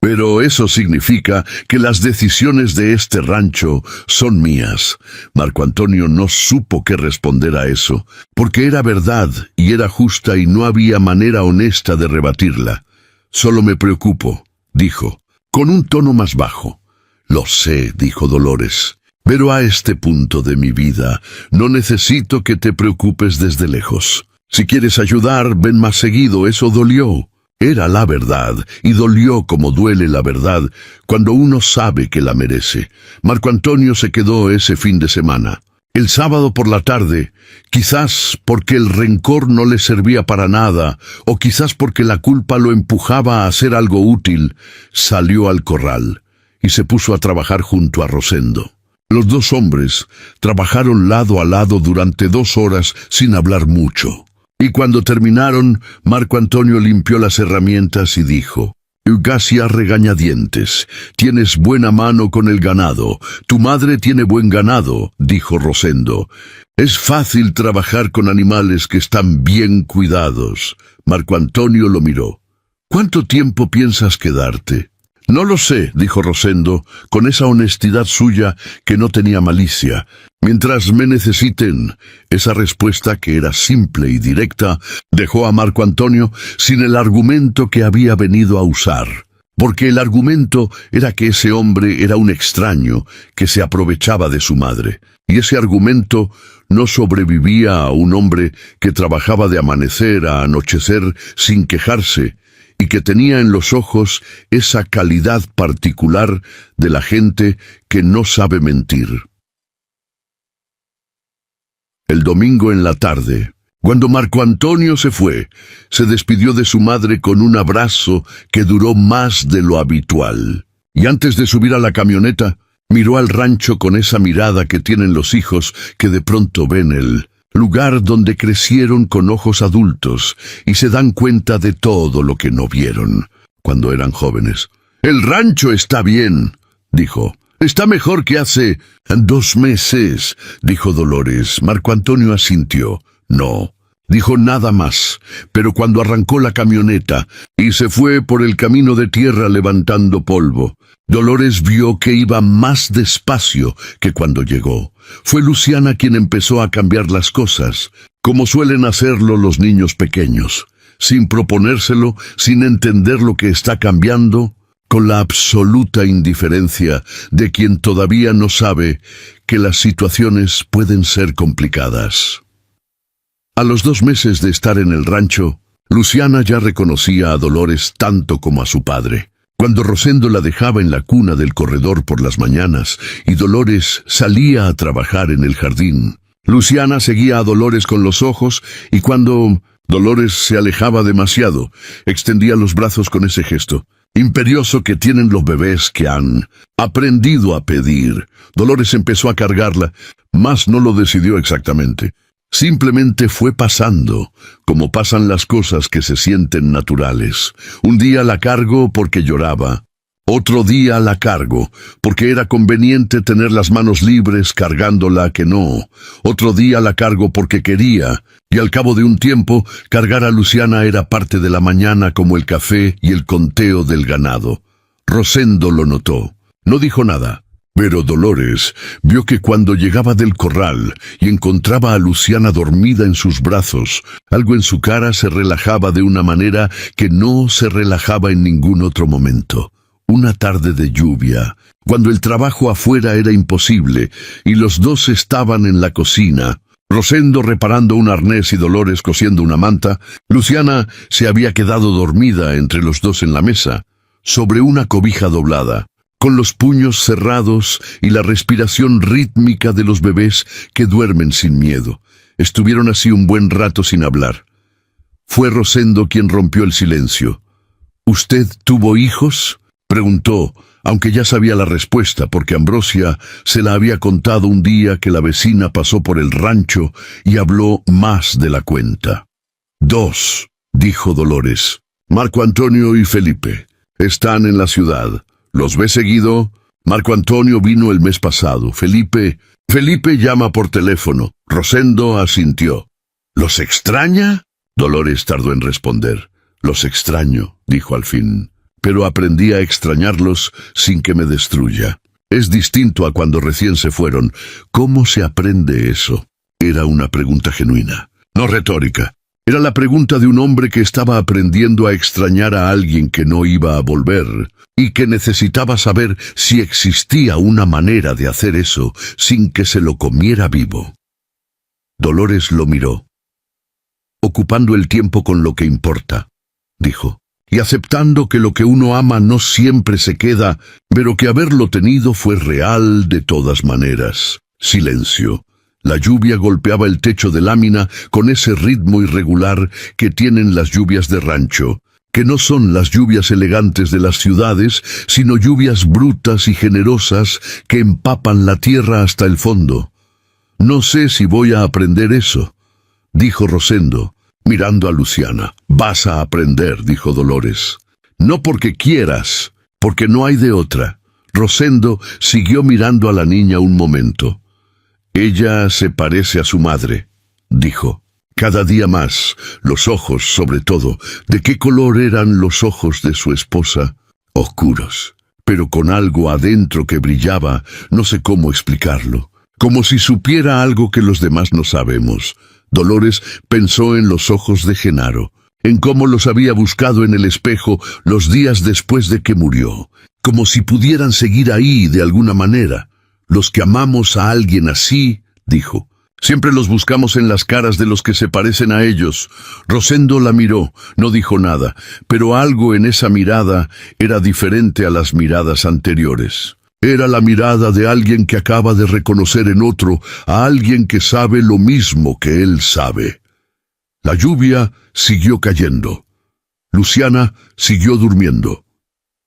Pero eso significa que las decisiones de este rancho son mías. Marco Antonio no supo qué responder a eso, porque era verdad y era justa y no había manera honesta de rebatirla. Solo me preocupo, dijo, con un tono más bajo. Lo sé, dijo Dolores, pero a este punto de mi vida no necesito que te preocupes desde lejos. Si quieres ayudar, ven más seguido, eso dolió. Era la verdad, y dolió como duele la verdad cuando uno sabe que la merece. Marco Antonio se quedó ese fin de semana. El sábado por la tarde, quizás porque el rencor no le servía para nada, o quizás porque la culpa lo empujaba a hacer algo útil, salió al corral y se puso a trabajar junto a Rosendo. Los dos hombres trabajaron lado a lado durante 2 horas sin hablar mucho. Y cuando terminaron, Marco Antonio limpió las herramientas y dijo: «Eugacia regañadientes, tienes buena mano con el ganado. Tu madre tiene buen ganado», dijo Rosendo. «Es fácil trabajar con animales que están bien cuidados». Marco Antonio lo miró. «¿Cuánto tiempo piensas quedarte?» «No lo sé», dijo Rosendo, con esa honestidad suya que no tenía malicia. «Mientras me necesiten». Esa respuesta, que era simple y directa, dejó a Marco Antonio sin el argumento que había venido a usar. Porque el argumento era que ese hombre era un extraño que se aprovechaba de su madre. Y ese argumento no sobrevivía a un hombre que trabajaba de amanecer a anochecer sin quejarse, y que tenía en los ojos esa calidad particular de la gente que no sabe mentir. El domingo en la tarde, cuando Marco Antonio se fue, se despidió de su madre con un abrazo que duró más de lo habitual. Y antes de subir a la camioneta, miró al rancho con esa mirada que tienen los hijos que de pronto ven el lugar donde crecieron con ojos adultos y se dan cuenta de todo lo que no vieron cuando eran jóvenes. «El rancho está bien», dijo. «Está mejor que hace 2 meses», dijo Dolores. Marco Antonio asintió. «No», dijo nada más, pero cuando arrancó la camioneta y se fue por el camino de tierra levantando polvo, Dolores vio que iba más despacio que cuando llegó. Fue Luciana quien empezó a cambiar las cosas, como suelen hacerlo los niños pequeños, sin proponérselo, sin entender lo que está cambiando, con la absoluta indiferencia de quien todavía no sabe que las situaciones pueden ser complicadas. A los 2 meses de estar en el rancho, Luciana ya reconocía a Dolores tanto como a su padre. Cuando Rosendo la dejaba en la cuna del corredor por las mañanas y Dolores salía a trabajar en el jardín, Luciana seguía a Dolores con los ojos, y cuando Dolores se alejaba demasiado, extendía los brazos con ese gesto imperioso que tienen los bebés que han aprendido a pedir. Dolores empezó a cargarla, mas no lo decidió exactamente. Simplemente fue pasando, como pasan las cosas que se sienten naturales. Un día la cargó porque lloraba. Otro día la cargo, porque era conveniente tener las manos libres cargándola que no. Otro día la cargo porque quería, y al cabo de un tiempo, cargar a Luciana era parte de la mañana como el café y el conteo del ganado. Rosendo lo notó. No dijo nada, pero Dolores vio que cuando llegaba del corral y encontraba a Luciana dormida en sus brazos, algo en su cara se relajaba de una manera que no se relajaba en ningún otro momento. Una tarde de lluvia, cuando el trabajo afuera era imposible y los dos estaban en la cocina, Rosendo reparando un arnés y Dolores cosiendo una manta, Luciana se había quedado dormida entre los dos en la mesa, sobre una cobija doblada, con los puños cerrados y la respiración rítmica de los bebés que duermen sin miedo. Estuvieron así un buen rato sin hablar. Fue Rosendo quien rompió el silencio. «¿Usted tuvo hijos?», preguntó, aunque ya sabía la respuesta porque Ambrosia se la había contado un día que la vecina pasó por el rancho y habló más de la cuenta. «2», dijo Dolores. «Marco Antonio y Felipe. Están en la ciudad. ¿Los ve seguido?» «Marco Antonio vino el mes pasado. Felipe llama por teléfono». Rosendo asintió. «¿Los extraña?», Dolores tardó en responder. «Los extraño», dijo al fin. pero aprendí a extrañarlos sin que me destruya. Es distinto a cuando recién se fueron. ¿Cómo se aprende eso? Era una pregunta genuina, no retórica. Era la pregunta de un hombre que estaba aprendiendo a extrañar a alguien que no iba a volver, y que necesitaba saber si existía una manera de hacer eso sin que se lo comiera vivo. Dolores lo miró. Ocupando el tiempo con lo que importa, dijo, y aceptando que lo que uno ama no siempre se queda, pero que haberlo tenido fue real de todas maneras. Silencio. La lluvia golpeaba el techo de lámina con ese ritmo irregular que tienen las lluvias de rancho, que no son las lluvias elegantes de las ciudades, sino lluvias brutas y generosas que empapan la tierra hasta el fondo. No sé si voy a aprender eso, dijo Rosendo, mirando a Luciana. Vas a aprender, dijo Dolores. No porque quieras, porque no hay de otra. Rosendo siguió mirando a la niña un momento. Ella se parece a su madre, dijo. Cada día más, los ojos, sobre todo. ¿De qué color eran los ojos de su esposa? Oscuros, pero con algo adentro que brillaba, no sé cómo explicarlo. Como si supiera algo que los demás no sabemos. Dolores pensó en los ojos de Genaro, en cómo los había buscado en el espejo los días después de que murió, como si pudieran seguir ahí de alguna manera. Los que amamos a alguien así, dijo, siempre los buscamos en las caras de los que se parecen a ellos. Rosendo la miró, no dijo nada, pero algo en esa mirada era diferente a las miradas anteriores. Era la mirada de alguien que acaba de reconocer en otro a alguien que sabe lo mismo que él sabe. La lluvia siguió cayendo. Luciana siguió durmiendo.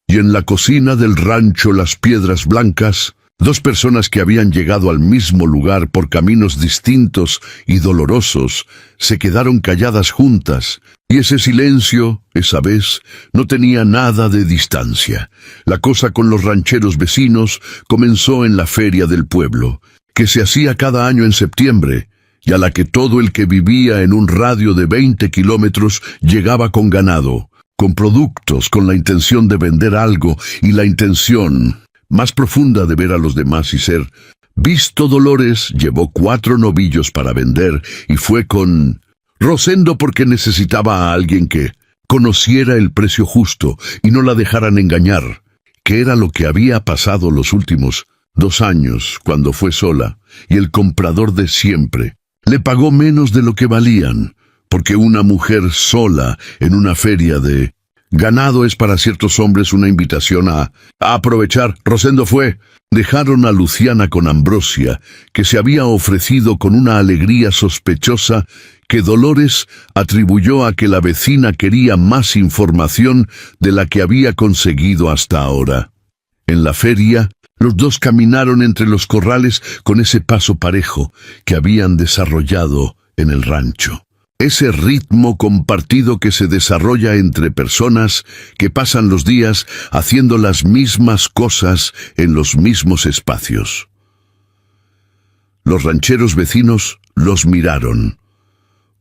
Y en la cocina del rancho Las Piedras Blancas, dos personas que habían llegado al mismo lugar por caminos distintos y dolorosos se quedaron calladas juntas, y ese silencio, esa vez, no tenía nada de distancia. La cosa con los rancheros vecinos comenzó en la feria del pueblo, que se hacía cada año en septiembre, y a la que todo el que vivía en un radio de 20 kilómetros llegaba con ganado, con productos, con la intención de vender algo y la intención más profunda de ver a los demás y ser visto. Dolores llevó 4 novillos para vender y fue con Rosendo porque necesitaba a alguien que conociera el precio justo y no la dejaran engañar, que era lo que había pasado los últimos 2 años cuando fue sola, y el comprador de siempre le pagó menos de lo que valían, porque una mujer sola en una feria de ganado es para ciertos hombres una invitación a aprovechar. Rosendo fue. Dejaron a Luciana con Ambrosia, que se había ofrecido con una alegría sospechosa que Dolores atribuyó a que la vecina quería más información de la que había conseguido hasta ahora. En la feria, los dos caminaron entre los corrales con ese paso parejo que habían desarrollado en el rancho. Ese ritmo compartido que se desarrolla entre personas que pasan los días haciendo las mismas cosas en los mismos espacios. Los rancheros vecinos los miraron.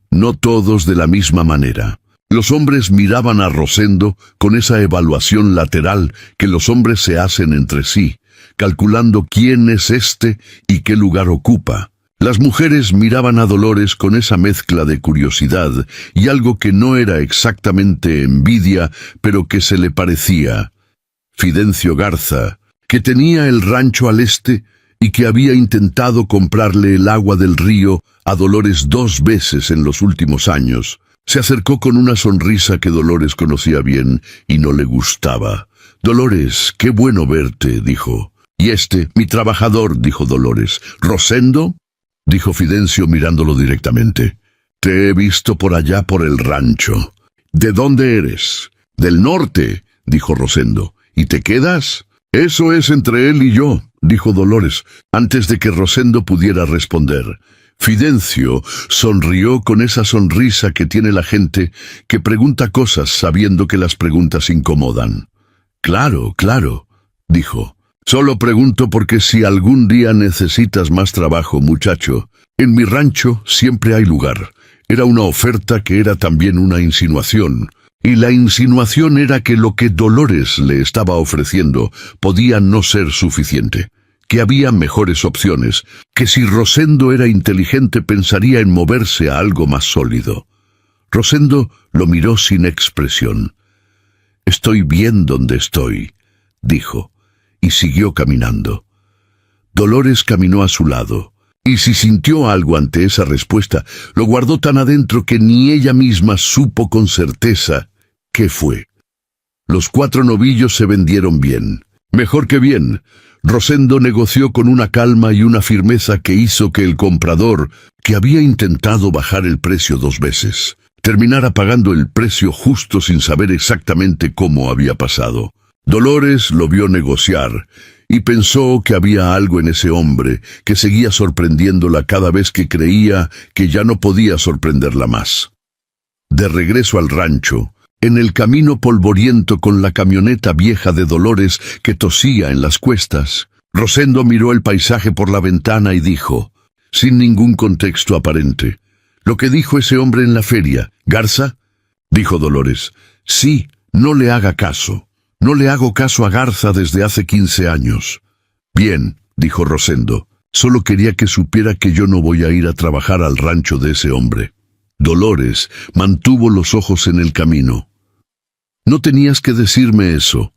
No todos de la misma manera. Los hombres miraban a Rosendo con esa evaluación lateral que los hombres se hacen entre sí, calculando quién es este y qué lugar ocupa. Las mujeres miraban a Dolores con esa mezcla de curiosidad y algo que no era exactamente envidia, pero que se le parecía. Fidencio Garza, que tenía el rancho al este y que había intentado comprarle el agua del río a Dolores 2 veces en los últimos años, se acercó con una sonrisa que Dolores conocía bien y no le gustaba. «Dolores, qué bueno verte», dijo. «Y mi trabajador», dijo Dolores. «¿Rosendo?», dijo Fidencio mirándolo directamente. «Te he visto por allá por el rancho». «¿De dónde eres?» «Del norte», dijo Rosendo. «¿Y te quedas?» «Eso es entre él y yo», dijo Dolores, antes de que Rosendo pudiera responder. Fidencio sonrió con esa sonrisa que tiene la gente que pregunta cosas sabiendo que las preguntas incomodan. «Claro, claro», dijo. «Solo pregunto porque si algún día necesitas más trabajo, muchacho, en mi rancho siempre hay lugar». Era una oferta que era también una insinuación. y la insinuación era que lo que Dolores le estaba ofreciendo podía no ser suficiente, que había mejores opciones, que si Rosendo era inteligente pensaría en moverse a algo más sólido. Rosendo lo miró sin expresión. «Estoy bien donde estoy», dijo, y siguió caminando. Dolores caminó a su lado, y si sintió algo ante esa respuesta, lo guardó tan adentro que ni ella misma supo con certeza qué fue. Los 4 novillos se vendieron bien, mejor que bien. Rosendo negoció con una calma y una firmeza que hizo que el comprador, que había intentado bajar el precio 2 veces, terminara pagando el precio justo sin saber exactamente cómo había pasado. Dolores lo vio negociar y pensó que había algo en ese hombre que seguía sorprendiéndola cada vez que creía que ya no podía sorprenderla más. De regreso al rancho, en el camino polvoriento con la camioneta vieja de Dolores que tosía en las cuestas, Rosendo miró el paisaje por la ventana y dijo, sin ningún contexto aparente, lo que dijo ese hombre en la feria. «¿Garza?», dijo Dolores. «Sí, no le haga caso. No le hago caso a Garza desde hace 15 años». «Bien», dijo Rosendo, «solo quería que supiera que yo no voy a ir a trabajar al rancho de ese hombre». Dolores mantuvo los ojos en el camino. «No tenías que decirme eso».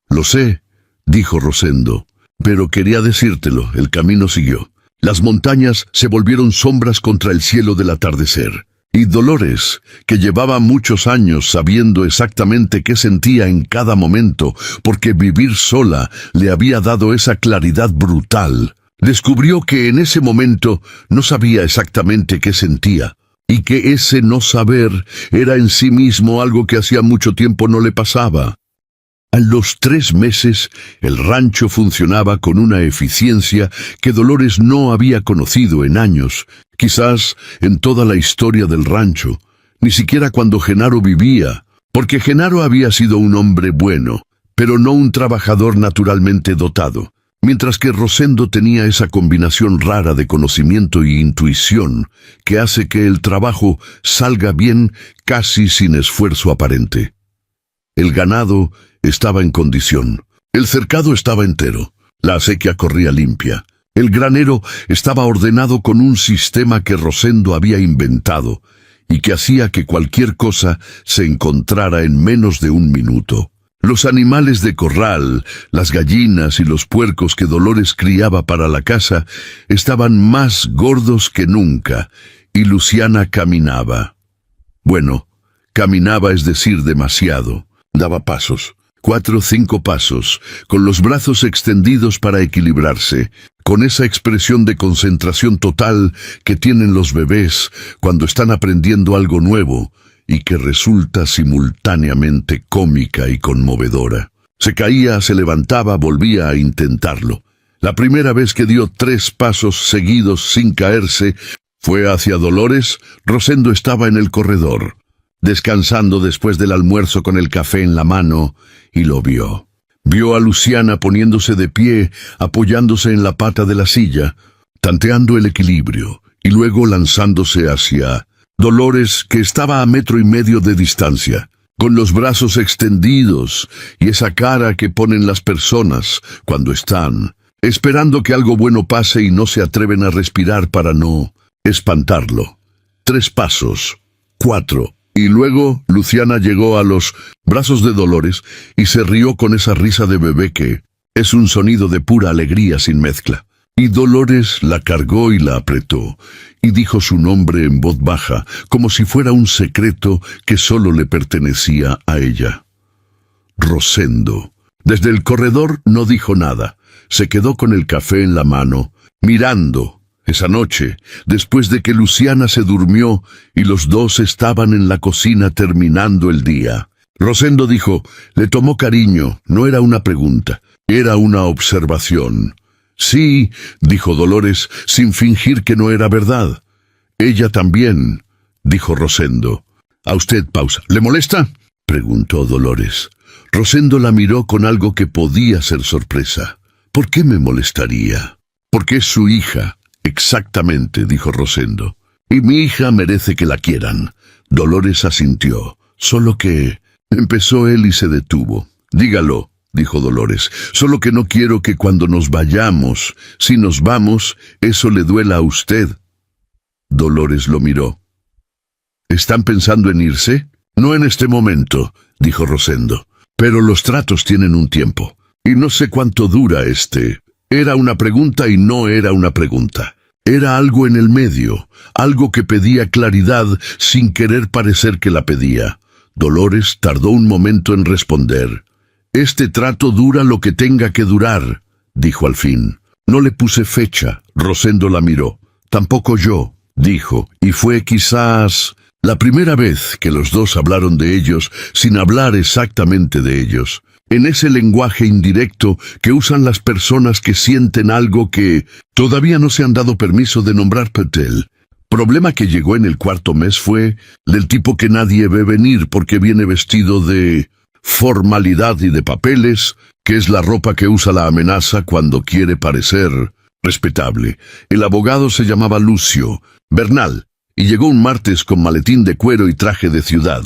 «Lo sé», dijo Rosendo, «pero quería decírtelo». El camino siguió. Las montañas se volvieron sombras contra el cielo del atardecer. Y Dolores, que llevaba muchos años sabiendo exactamente qué sentía en cada momento, porque vivir sola le había dado esa claridad brutal, descubrió que en ese momento no sabía exactamente qué sentía, y que ese no saber era en sí mismo algo que hacía mucho tiempo no le pasaba. A los 3 meses, el rancho funcionaba con una eficiencia que Dolores no había conocido en años, quizás en toda la historia del rancho, ni siquiera cuando Genaro vivía, porque Genaro había sido un hombre bueno, pero no un trabajador naturalmente dotado, mientras que Rosendo tenía esa combinación rara de conocimiento y intuición que hace que el trabajo salga bien casi sin esfuerzo aparente. El ganado estaba en condición. El cercado estaba entero. La acequia corría limpia. El granero estaba ordenado con un sistema que Rosendo había inventado y que hacía que cualquier cosa se encontrara en menos de 1 minuto. Los animales de corral, las gallinas y los puercos que Dolores criaba para la casa estaban más gordos que nunca, y Luciana caminaba. Bueno, caminaba, es decir, demasiado. Daba pasos, 4 o 5 pasos, con los brazos extendidos para equilibrarse, con esa expresión de concentración total que tienen los bebés cuando están aprendiendo algo nuevo y que resulta simultáneamente cómica y conmovedora. Se caía, se levantaba, volvía a intentarlo. La primera vez que dio 3 pasos seguidos sin caerse fue hacia Dolores. Rosendo estaba en el corredor, descansando después del almuerzo con el café en la mano, y lo vio. Vio a Luciana poniéndose de pie, apoyándose en la pata de la silla, tanteando el equilibrio, y luego lanzándose hacia Dolores, que estaba a 1,5 metros de distancia, con los brazos extendidos y esa cara que ponen las personas cuando están esperando que algo bueno pase y no se atreven a respirar para no espantarlo. 3 pasos, 4, y luego Luciana llegó a los brazos de Dolores y se rió con esa risa de bebé que es un sonido de pura alegría sin mezcla. Y Dolores la cargó y la apretó, y dijo su nombre en voz baja, como si fuera un secreto que solo le pertenecía a ella. Rosendo. Desde el corredor no dijo nada. Se quedó con el café en la mano, mirando. Esa noche, después de que Luciana se durmió y los dos estaban en la cocina terminando el día, Rosendo dijo, le tomó cariño, no era una pregunta, era una observación. Sí, dijo Dolores, sin fingir que no era verdad. Ella también, dijo Rosendo. A usted, pausa. ¿Le molesta?, preguntó Dolores. Rosendo la miró con algo que podía ser sorpresa. ¿Por qué me molestaría? Porque es su hija. Exactamente, dijo Rosendo. Y mi hija merece que la quieran. Dolores asintió. Solo que... Empezó él y se detuvo. Dígalo, dijo Dolores. Solo que no quiero que cuando nos vayamos, si nos vamos, eso le duela a usted. Dolores lo miró. ¿Están pensando en irse? No en este momento, dijo Rosendo. Pero los tratos tienen un tiempo. Y no sé cuánto dura este. Era una pregunta y no era una pregunta. Era algo en el medio, algo que pedía claridad sin querer parecer que la pedía. Dolores tardó un momento en responder. Este trato dura lo que tenga que durar, dijo al fin. No le puse fecha. Rosendo la miró. Tampoco yo, dijo, y fue quizás la primera vez que los dos hablaron de ellos sin hablar exactamente de ellos. En ese lenguaje indirecto que usan las personas que sienten algo que todavía no se han dado permiso de nombrar. Patel. Problema que llegó en el cuarto mes fue del tipo que nadie ve venir porque viene vestido de formalidad y de papeles, que es la ropa que usa la amenaza cuando quiere parecer respetable. El abogado se llamaba Lucio Bernal y llegó un martes con maletín de cuero y traje de ciudad,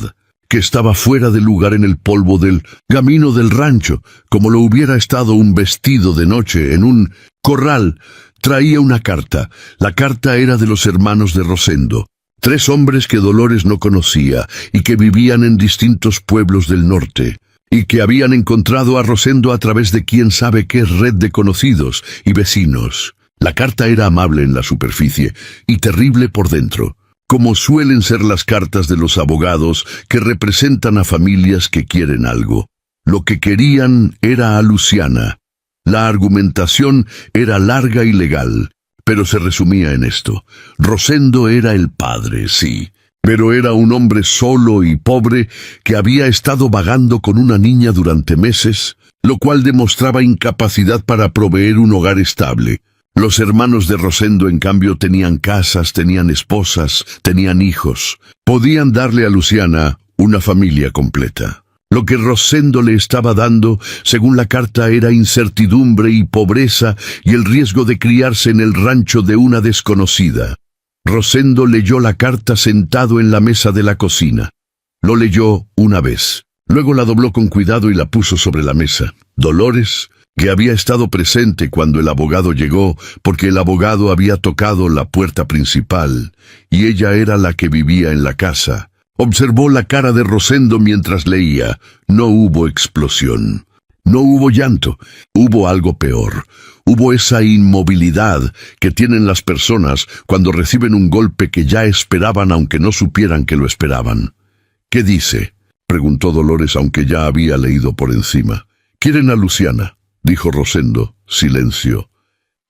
que estaba fuera de lugar en el polvo del camino del rancho, como lo hubiera estado un vestido de noche en un corral. Traía una carta. La carta era de los hermanos de Rosendo, 3 hombres que Dolores no conocía y que vivían en distintos pueblos del norte, y que habían encontrado a Rosendo a través de quién sabe qué red de conocidos y vecinos. La carta era amable en la superficie y terrible por dentro, como suelen ser las cartas de los abogados que representan a familias que quieren algo. Lo que querían era a Luciana. La argumentación era larga y legal, pero se resumía en esto. Rosendo era el padre, sí, pero era un hombre solo y pobre que había estado vagando con una niña durante meses, lo cual demostraba incapacidad para proveer un hogar estable. Los hermanos de Rosendo, en cambio, tenían casas, tenían esposas, tenían hijos. Podían darle a Luciana una familia completa. Lo que Rosendo le estaba dando, según la carta, era incertidumbre y pobreza y el riesgo de criarse en el rancho de una desconocida. Rosendo leyó la carta sentado en la mesa de la cocina. Lo leyó una vez. Luego la dobló con cuidado y la puso sobre la mesa. Dolores, que había estado presente cuando el abogado llegó, porque el abogado había tocado la puerta principal, y ella era la que vivía en la casa, observó la cara de Rosendo mientras leía. No hubo explosión. No hubo llanto. Hubo algo peor. Hubo esa inmovilidad que tienen las personas cuando reciben un golpe que ya esperaban aunque no supieran que lo esperaban. ¿Qué dice?, preguntó Dolores, aunque ya había leído por encima. «Quieren a Luciana», dijo Rosendo. Silencio.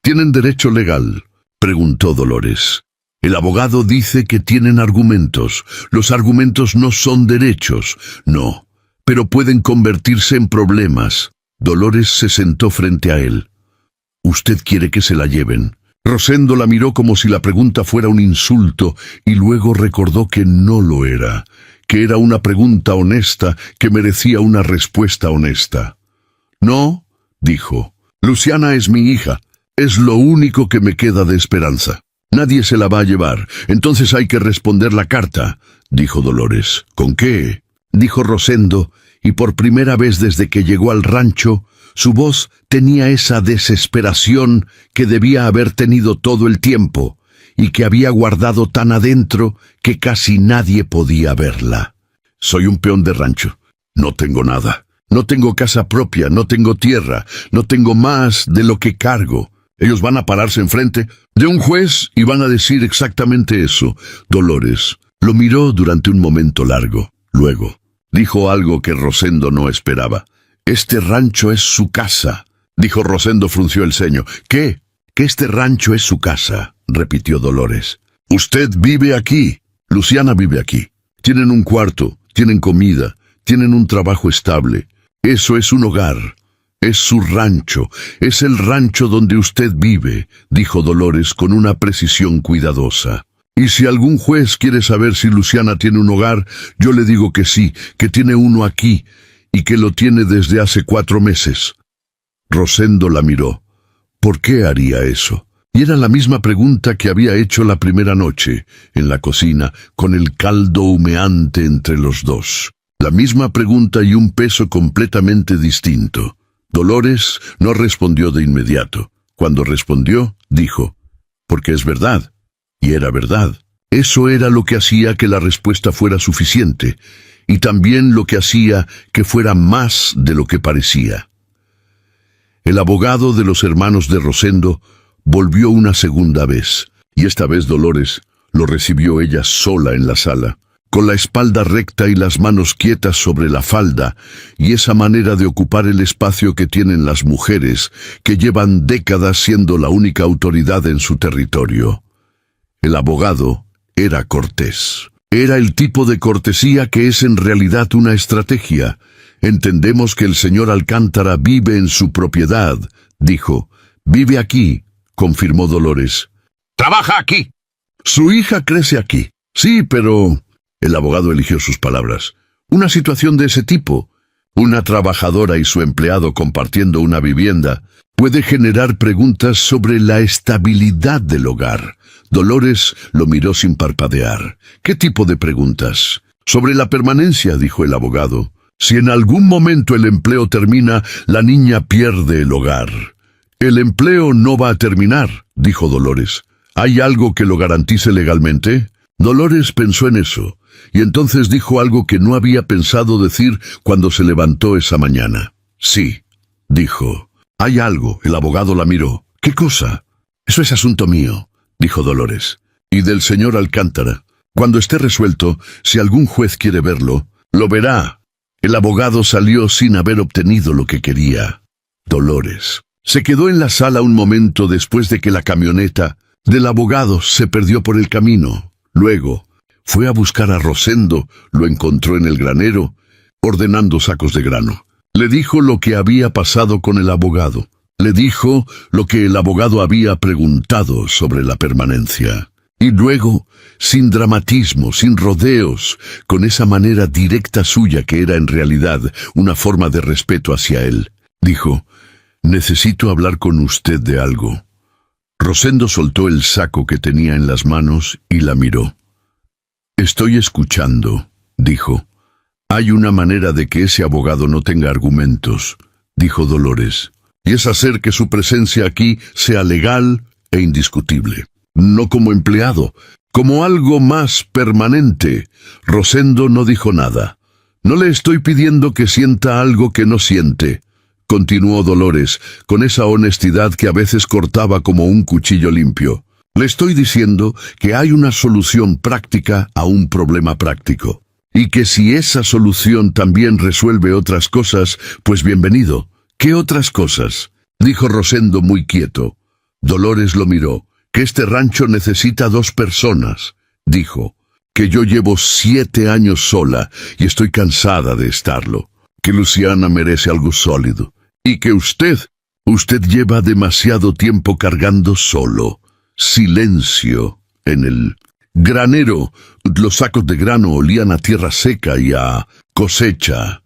«¿Tienen derecho legal?», preguntó Dolores. «El abogado dice que tienen argumentos. Los argumentos no son derechos, no, pero pueden convertirse en problemas». Dolores se sentó frente a él. «¿Usted quiere que se la lleven?». Rosendo la miró como si la pregunta fuera un insulto y luego recordó que no lo era, que era una pregunta honesta que merecía una respuesta honesta. «No», dijo, «Luciana es mi hija. Es lo único que me queda de esperanza. Nadie se la va a llevar. Entonces hay que responder la carta», dijo Dolores. «¿Con qué?», dijo Rosendo, y por primera vez desde que llegó al rancho, su voz tenía esa desesperación que debía haber tenido todo el tiempo, y que había guardado tan adentro que casi nadie podía verla. «Soy un peón de rancho. No tengo nada. No tengo casa propia, no tengo tierra, no tengo más de lo que cargo. Ellos van a pararse enfrente de un juez y van a decir exactamente eso». Dolores lo miró durante un momento largo. Luego dijo algo que Rosendo no esperaba. «Este rancho es su casa», dijo. Rosendo frunció el ceño. «¿Qué? «Que este rancho es su casa», repitió Dolores. «Usted vive aquí. Luciana vive aquí. Tienen un cuarto, tienen comida, tienen un trabajo estable. Eso es un hogar. Es su rancho. Es el rancho donde usted vive», dijo Dolores con una precisión cuidadosa. «Y si algún juez quiere saber si Luciana tiene un hogar, yo le digo que sí, que tiene uno aquí, y que lo tiene desde hace 4 meses». Rosendo la miró. «¿Por qué haría eso?». Y era la misma pregunta que había hecho la primera noche, en la cocina, con el caldo humeante entre los dos. La misma pregunta y un peso completamente distinto. Dolores no respondió de inmediato. Cuando respondió, dijo, «Porque es verdad». Y era verdad. Eso era lo que hacía que la respuesta fuera suficiente, y también lo que hacía que fuera más de lo que parecía. El abogado de los hermanos de Rosendo volvió una segunda vez, y esta vez Dolores lo recibió ella sola en la sala, con la espalda recta y las manos quietas sobre la falda, y esa manera de ocupar el espacio que tienen las mujeres, que llevan décadas siendo la única autoridad en su territorio. El abogado era cortés. Era el tipo de cortesía que es en realidad una estrategia. «Entendemos que el señor Alcántara vive en su propiedad», dijo. «Vive aquí», confirmó Dolores. «Trabaja aquí». «Su hija crece aquí». «Sí, pero...» El abogado eligió sus palabras. «Una situación de ese tipo, una trabajadora y su empleado compartiendo una vivienda, puede generar preguntas sobre la estabilidad del hogar». Dolores lo miró sin parpadear. «¿Qué tipo de preguntas?» «Sobre la permanencia», dijo el abogado. «Si en algún momento el empleo termina, la niña pierde el hogar». «El empleo no va a terminar», dijo Dolores. «¿Hay algo que lo garantice legalmente?» Dolores pensó en eso, y entonces dijo algo que no había pensado decir cuando se levantó esa mañana. «Sí», dijo. «Hay algo». El abogado la miró. «¿Qué cosa?» «Eso es asunto mío», dijo Dolores. «Y del señor Alcántara. Cuando esté resuelto, si algún juez quiere verlo, lo verá». El abogado salió sin haber obtenido lo que quería. Dolores se quedó en la sala un momento después de que la camioneta del abogado se perdió por el camino. Luego fue a buscar a Rosendo, lo encontró en el granero, ordenando sacos de grano. Le dijo lo que había pasado con el abogado. Le dijo lo que el abogado había preguntado sobre la permanencia. Y luego, sin dramatismo, sin rodeos, con esa manera directa suya que era en realidad una forma de respeto hacia él, dijo: «Necesito hablar con usted de algo». Rosendo soltó el saco que tenía en las manos y la miró. «Estoy escuchando», dijo. «Hay una manera de que ese abogado no tenga argumentos», dijo Dolores, «y es hacer que su presencia aquí sea legal e indiscutible. No como empleado, como algo más permanente». Rosendo no dijo nada. «No le estoy pidiendo que sienta algo que no siente», continuó Dolores, con esa honestidad que a veces cortaba como un cuchillo limpio. «Le estoy diciendo que hay una solución práctica a un problema práctico. Y que si esa solución también resuelve otras cosas, pues bienvenido». «¿Qué otras cosas?», dijo Rosendo muy quieto. Dolores lo miró. «Que este rancho necesita 2 personas», dijo. «Que yo llevo 7 años sola y estoy cansada de estarlo. Que Luciana merece algo sólido. Y que usted lleva demasiado tiempo cargando solo». Silencio en el granero. Los sacos de grano olían a tierra seca y a cosecha.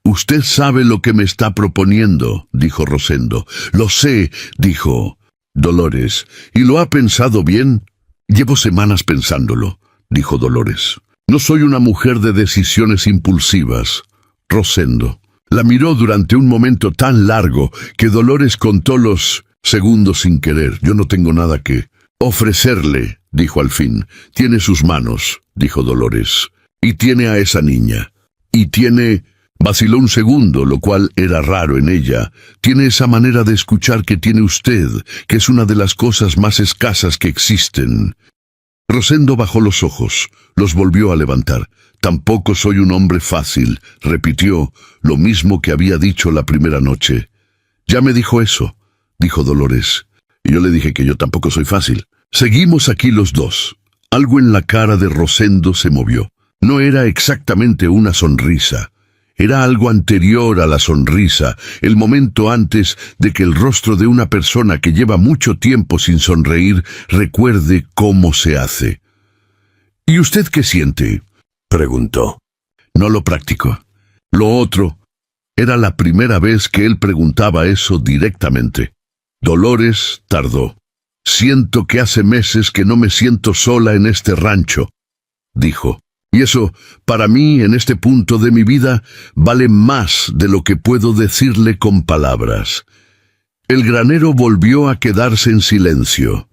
«Usted sabe lo que me está proponiendo», dijo Rosendo. «Lo sé», dijo Dolores. «¿Y lo ha pensado bien?» «Llevo semanas pensándolo», dijo Dolores. «No soy una mujer de decisiones impulsivas». Rosendo la miró durante un momento tan largo que Dolores contó los segundos sin querer. «Yo no tengo nada que ofrecerle», dijo al fin. «Tiene sus manos», dijo Dolores. «Y tiene a esa niña. Y tiene...» Vaciló un segundo, lo cual era raro en ella. «Tiene esa manera de escuchar que tiene usted, que es una de las cosas más escasas que existen». Rosendo bajó los ojos, los volvió a levantar. «Tampoco soy un hombre fácil», repitió, lo mismo que había dicho la primera noche. «Ya me dijo eso», dijo Dolores. «Y yo le dije que yo tampoco soy fácil». Seguimos aquí los dos. Algo en la cara de Rosendo se movió. No era exactamente una sonrisa. Era algo anterior a la sonrisa, el momento antes de que el rostro de una persona que lleva mucho tiempo sin sonreír recuerde cómo se hace. «¿Y usted qué siente?», preguntó. «No lo practico». Lo otro era la primera vez que él preguntaba eso directamente. Dolores tardó. Siento que hace meses que no me siento sola en este rancho, dijo. Y eso, para mí, en este punto de mi vida, vale más de lo que puedo decirle con palabras. El granero volvió a quedarse en silencio.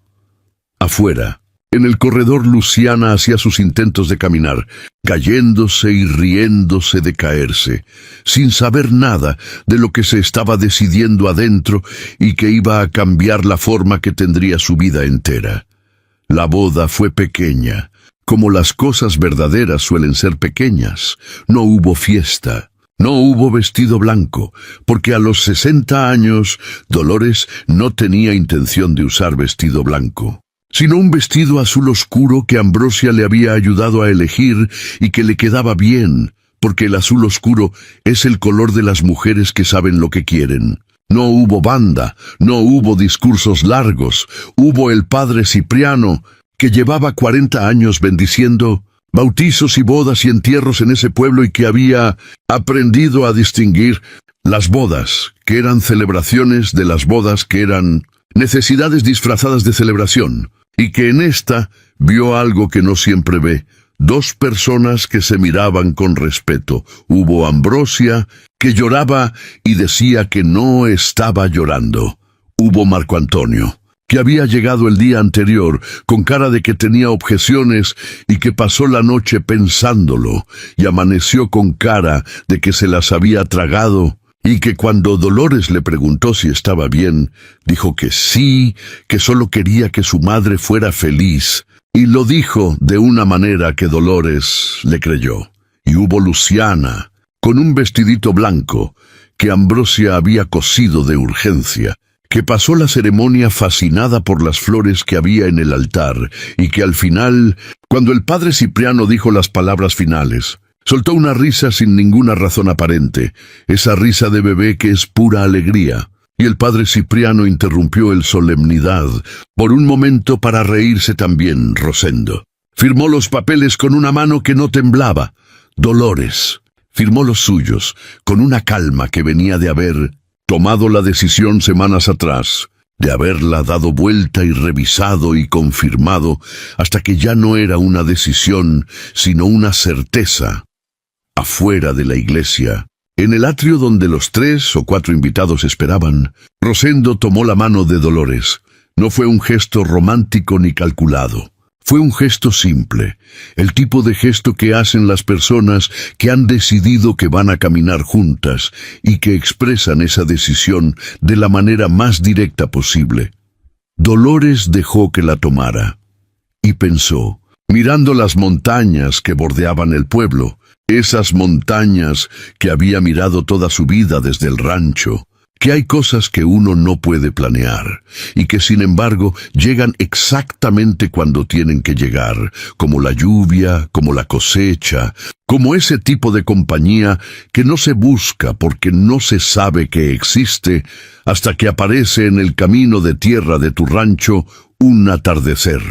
Afuera, en el corredor, Luciana hacía sus intentos de caminar, cayéndose y riéndose de caerse, sin saber nada de lo que se estaba decidiendo adentro y que iba a cambiar la forma que tendría su vida entera. La boda fue pequeña, como las cosas verdaderas suelen ser pequeñas. No hubo fiesta, no hubo vestido blanco, porque a los 60 años Dolores no tenía intención de usar vestido blanco, sino un vestido azul oscuro que Ambrosia le había ayudado a elegir y que le quedaba bien, porque el azul oscuro es el color de las mujeres que saben lo que quieren. No hubo banda, no hubo discursos largos, hubo el padre Cipriano, que llevaba 40 años bendiciendo bautizos y bodas y entierros en ese pueblo y que había aprendido a distinguir las bodas, que eran celebraciones, de las bodas, que eran necesidades disfrazadas de celebración, y que en esta vio algo que no siempre ve: dos personas que se miraban con respeto. Hubo Ambrosia, que lloraba y decía que no estaba llorando. Hubo Marco Antonio, que había llegado el día anterior con cara de que tenía objeciones y que pasó la noche pensándolo y amaneció con cara de que se las había tragado, y que cuando Dolores le preguntó si estaba bien, dijo que sí, que solo quería que su madre fuera feliz, y lo dijo de una manera que Dolores le creyó. Y hubo Luciana, con un vestidito blanco que Ambrosia había cosido de urgencia, que pasó la ceremonia fascinada por las flores que había en el altar, y que al final, cuando el padre Cipriano dijo las palabras finales, soltó una risa sin ninguna razón aparente, esa risa de bebé que es pura alegría. Y el padre Cipriano interrumpió el solemnidad por un momento para reírse también. Rosendo firmó los papeles con una mano que no temblaba. Dolores firmó los suyos con una calma que venía de haber tomado la decisión semanas atrás, de haberla dado vuelta y revisado y confirmado hasta que ya no era una decisión, sino una certeza. Afuera de la iglesia, en el atrio donde los 3 o 4 invitados esperaban, Rosendo tomó la mano de Dolores. No fue un gesto romántico ni calculado. Fue un gesto simple, el tipo de gesto que hacen las personas que han decidido que van a caminar juntas y que expresan esa decisión de la manera más directa posible. Dolores dejó que la tomara y pensó, mirando las montañas que bordeaban el pueblo, esas montañas que había mirado toda su vida desde el rancho, que hay cosas que uno no puede planear y que sin embargo llegan exactamente cuando tienen que llegar, como la lluvia, como la cosecha, como ese tipo de compañía que no se busca porque no se sabe que existe hasta que aparece en el camino de tierra de tu rancho un atardecer,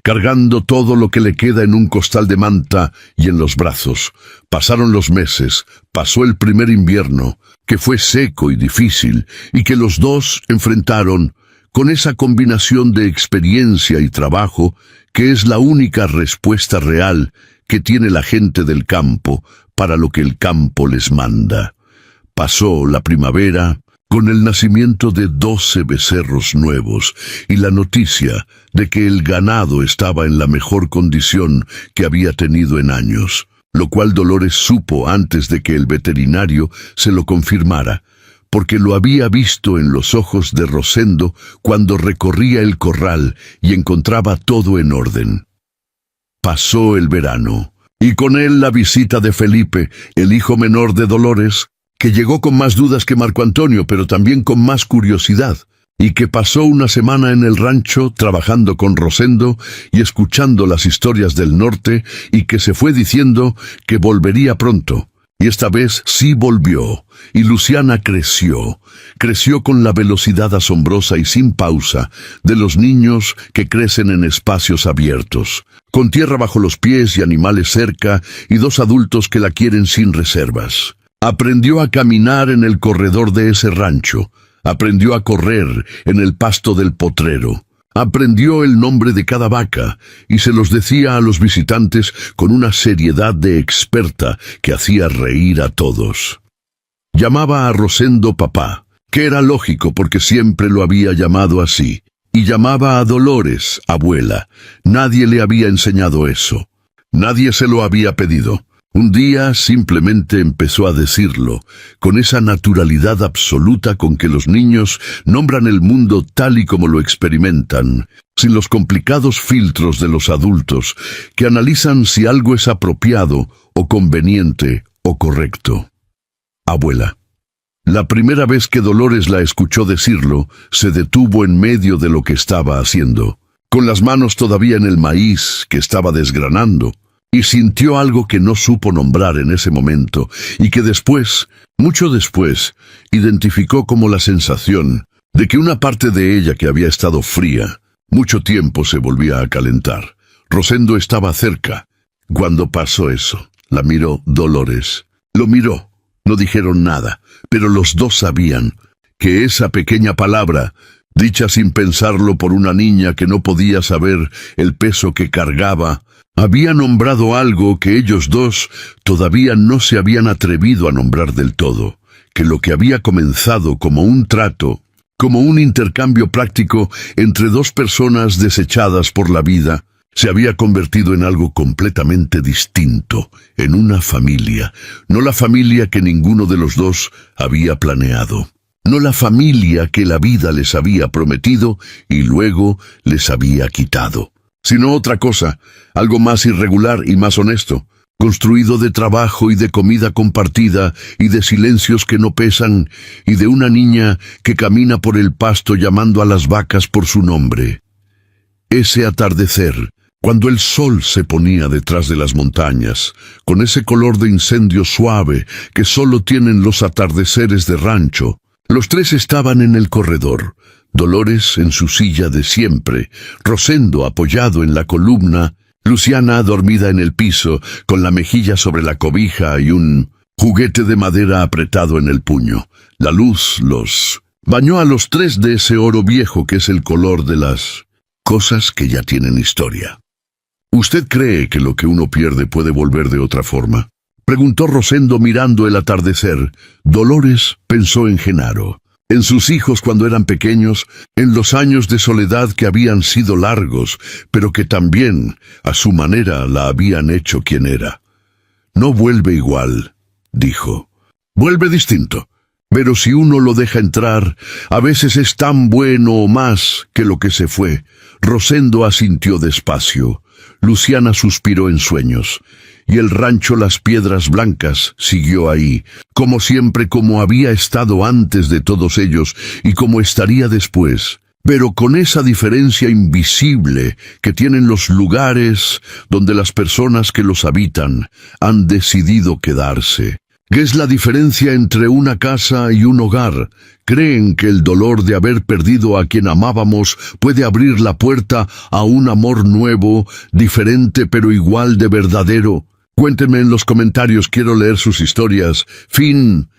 cargando todo lo que le queda en un costal de manta y en los brazos. Pasaron los meses, pasó el primer invierno, que fue seco y difícil, y que los dos enfrentaron con esa combinación de experiencia y trabajo que es la única respuesta real que tiene la gente del campo para lo que el campo les manda. Pasó la primavera, con el nacimiento de 12 becerros nuevos y la noticia de que el ganado estaba en la mejor condición que había tenido en años, lo cual Dolores supo antes de que el veterinario se lo confirmara, porque lo había visto en los ojos de Rosendo cuando recorría el corral y encontraba todo en orden. Pasó el verano, y con él la visita de Felipe, el hijo menor de Dolores, que llegó con más dudas que Marco Antonio, pero también con más curiosidad, y que pasó una semana en el rancho trabajando con Rosendo y escuchando las historias del norte, y que se fue diciendo que volvería pronto. Y esta vez sí volvió, y Luciana creció con la velocidad asombrosa y sin pausa de los niños que crecen en espacios abiertos, con tierra bajo los pies y animales cerca, y 2 adultos que la quieren sin reservas. Aprendió a caminar en el corredor de ese rancho, aprendió a correr en el pasto del potrero, Aprendió el nombre de cada vaca y se los decía a los visitantes con una seriedad de experta que hacía reír a todos. Llamaba a Rosendo papá, que era lógico porque siempre lo había llamado así, y llamaba a Dolores abuela. Nadie le había enseñado eso. Nadie se lo había pedido. Un día simplemente empezó a decirlo, con esa naturalidad absoluta con que los niños nombran el mundo tal y como lo experimentan, sin los complicados filtros de los adultos que analizan si algo es apropiado o conveniente o correcto. Abuela. La primera vez que Dolores la escuchó decirlo, se detuvo en medio de lo que estaba haciendo, con las manos todavía en el maíz que estaba desgranando, y sintió algo que no supo nombrar en ese momento, y que después, mucho después, identificó como la sensación de que una parte de ella que había estado fría, mucho tiempo se volvía a calentar. Rosendo estaba cerca. Cuando pasó eso, la miró Dolores. Lo miró. No dijeron nada, pero los dos sabían que esa pequeña palabra, dicha sin pensarlo por una niña que no podía saber el peso que cargaba, había nombrado algo que ellos dos todavía no se habían atrevido a nombrar del todo, que lo que había comenzado como un trato, como un intercambio práctico entre dos personas desechadas por la vida, se había convertido en algo completamente distinto, en una familia, no la familia que ninguno de los dos había planeado, no la familia que la vida les había prometido y luego les había quitado, sino otra cosa, algo más irregular y más honesto, construido de trabajo y de comida compartida y de silencios que no pesan y de una niña que camina por el pasto llamando a las vacas por su nombre. Ese atardecer, cuando el sol se ponía detrás de las montañas, con ese color de incendio suave que solo tienen los atardeceres de rancho, los tres estaban en el corredor, Dolores en su silla de siempre, Rosendo apoyado en la columna, Luciana dormida en el piso, con la mejilla sobre la cobija y un juguete de madera apretado en el puño. La luz los bañó a los tres de ese oro viejo que es el color de las cosas que ya tienen historia. ¿Usted cree que lo que uno pierde puede volver de otra forma?, preguntó Rosendo mirando el atardecer. Dolores pensó en Genaro, en sus hijos cuando eran pequeños, en los años de soledad que habían sido largos, pero que también, a su manera, la habían hecho quien era. No vuelve igual, dijo. Vuelve distinto. Pero si uno lo deja entrar, a veces es tan bueno o más que lo que se fue. Rosendo asintió despacio. Luciana suspiró en sueños. Y el rancho Las Piedras Blancas siguió ahí, como siempre, como había estado antes de todos ellos y como estaría después, pero con esa diferencia invisible que tienen los lugares donde las personas que los habitan han decidido quedarse. ¿Qué es la diferencia entre una casa y un hogar? ¿Creen que el dolor de haber perdido a quien amábamos puede abrir la puerta a un amor nuevo, diferente pero igual de verdadero? Cuéntenme en los comentarios, quiero leer sus historias. Fin.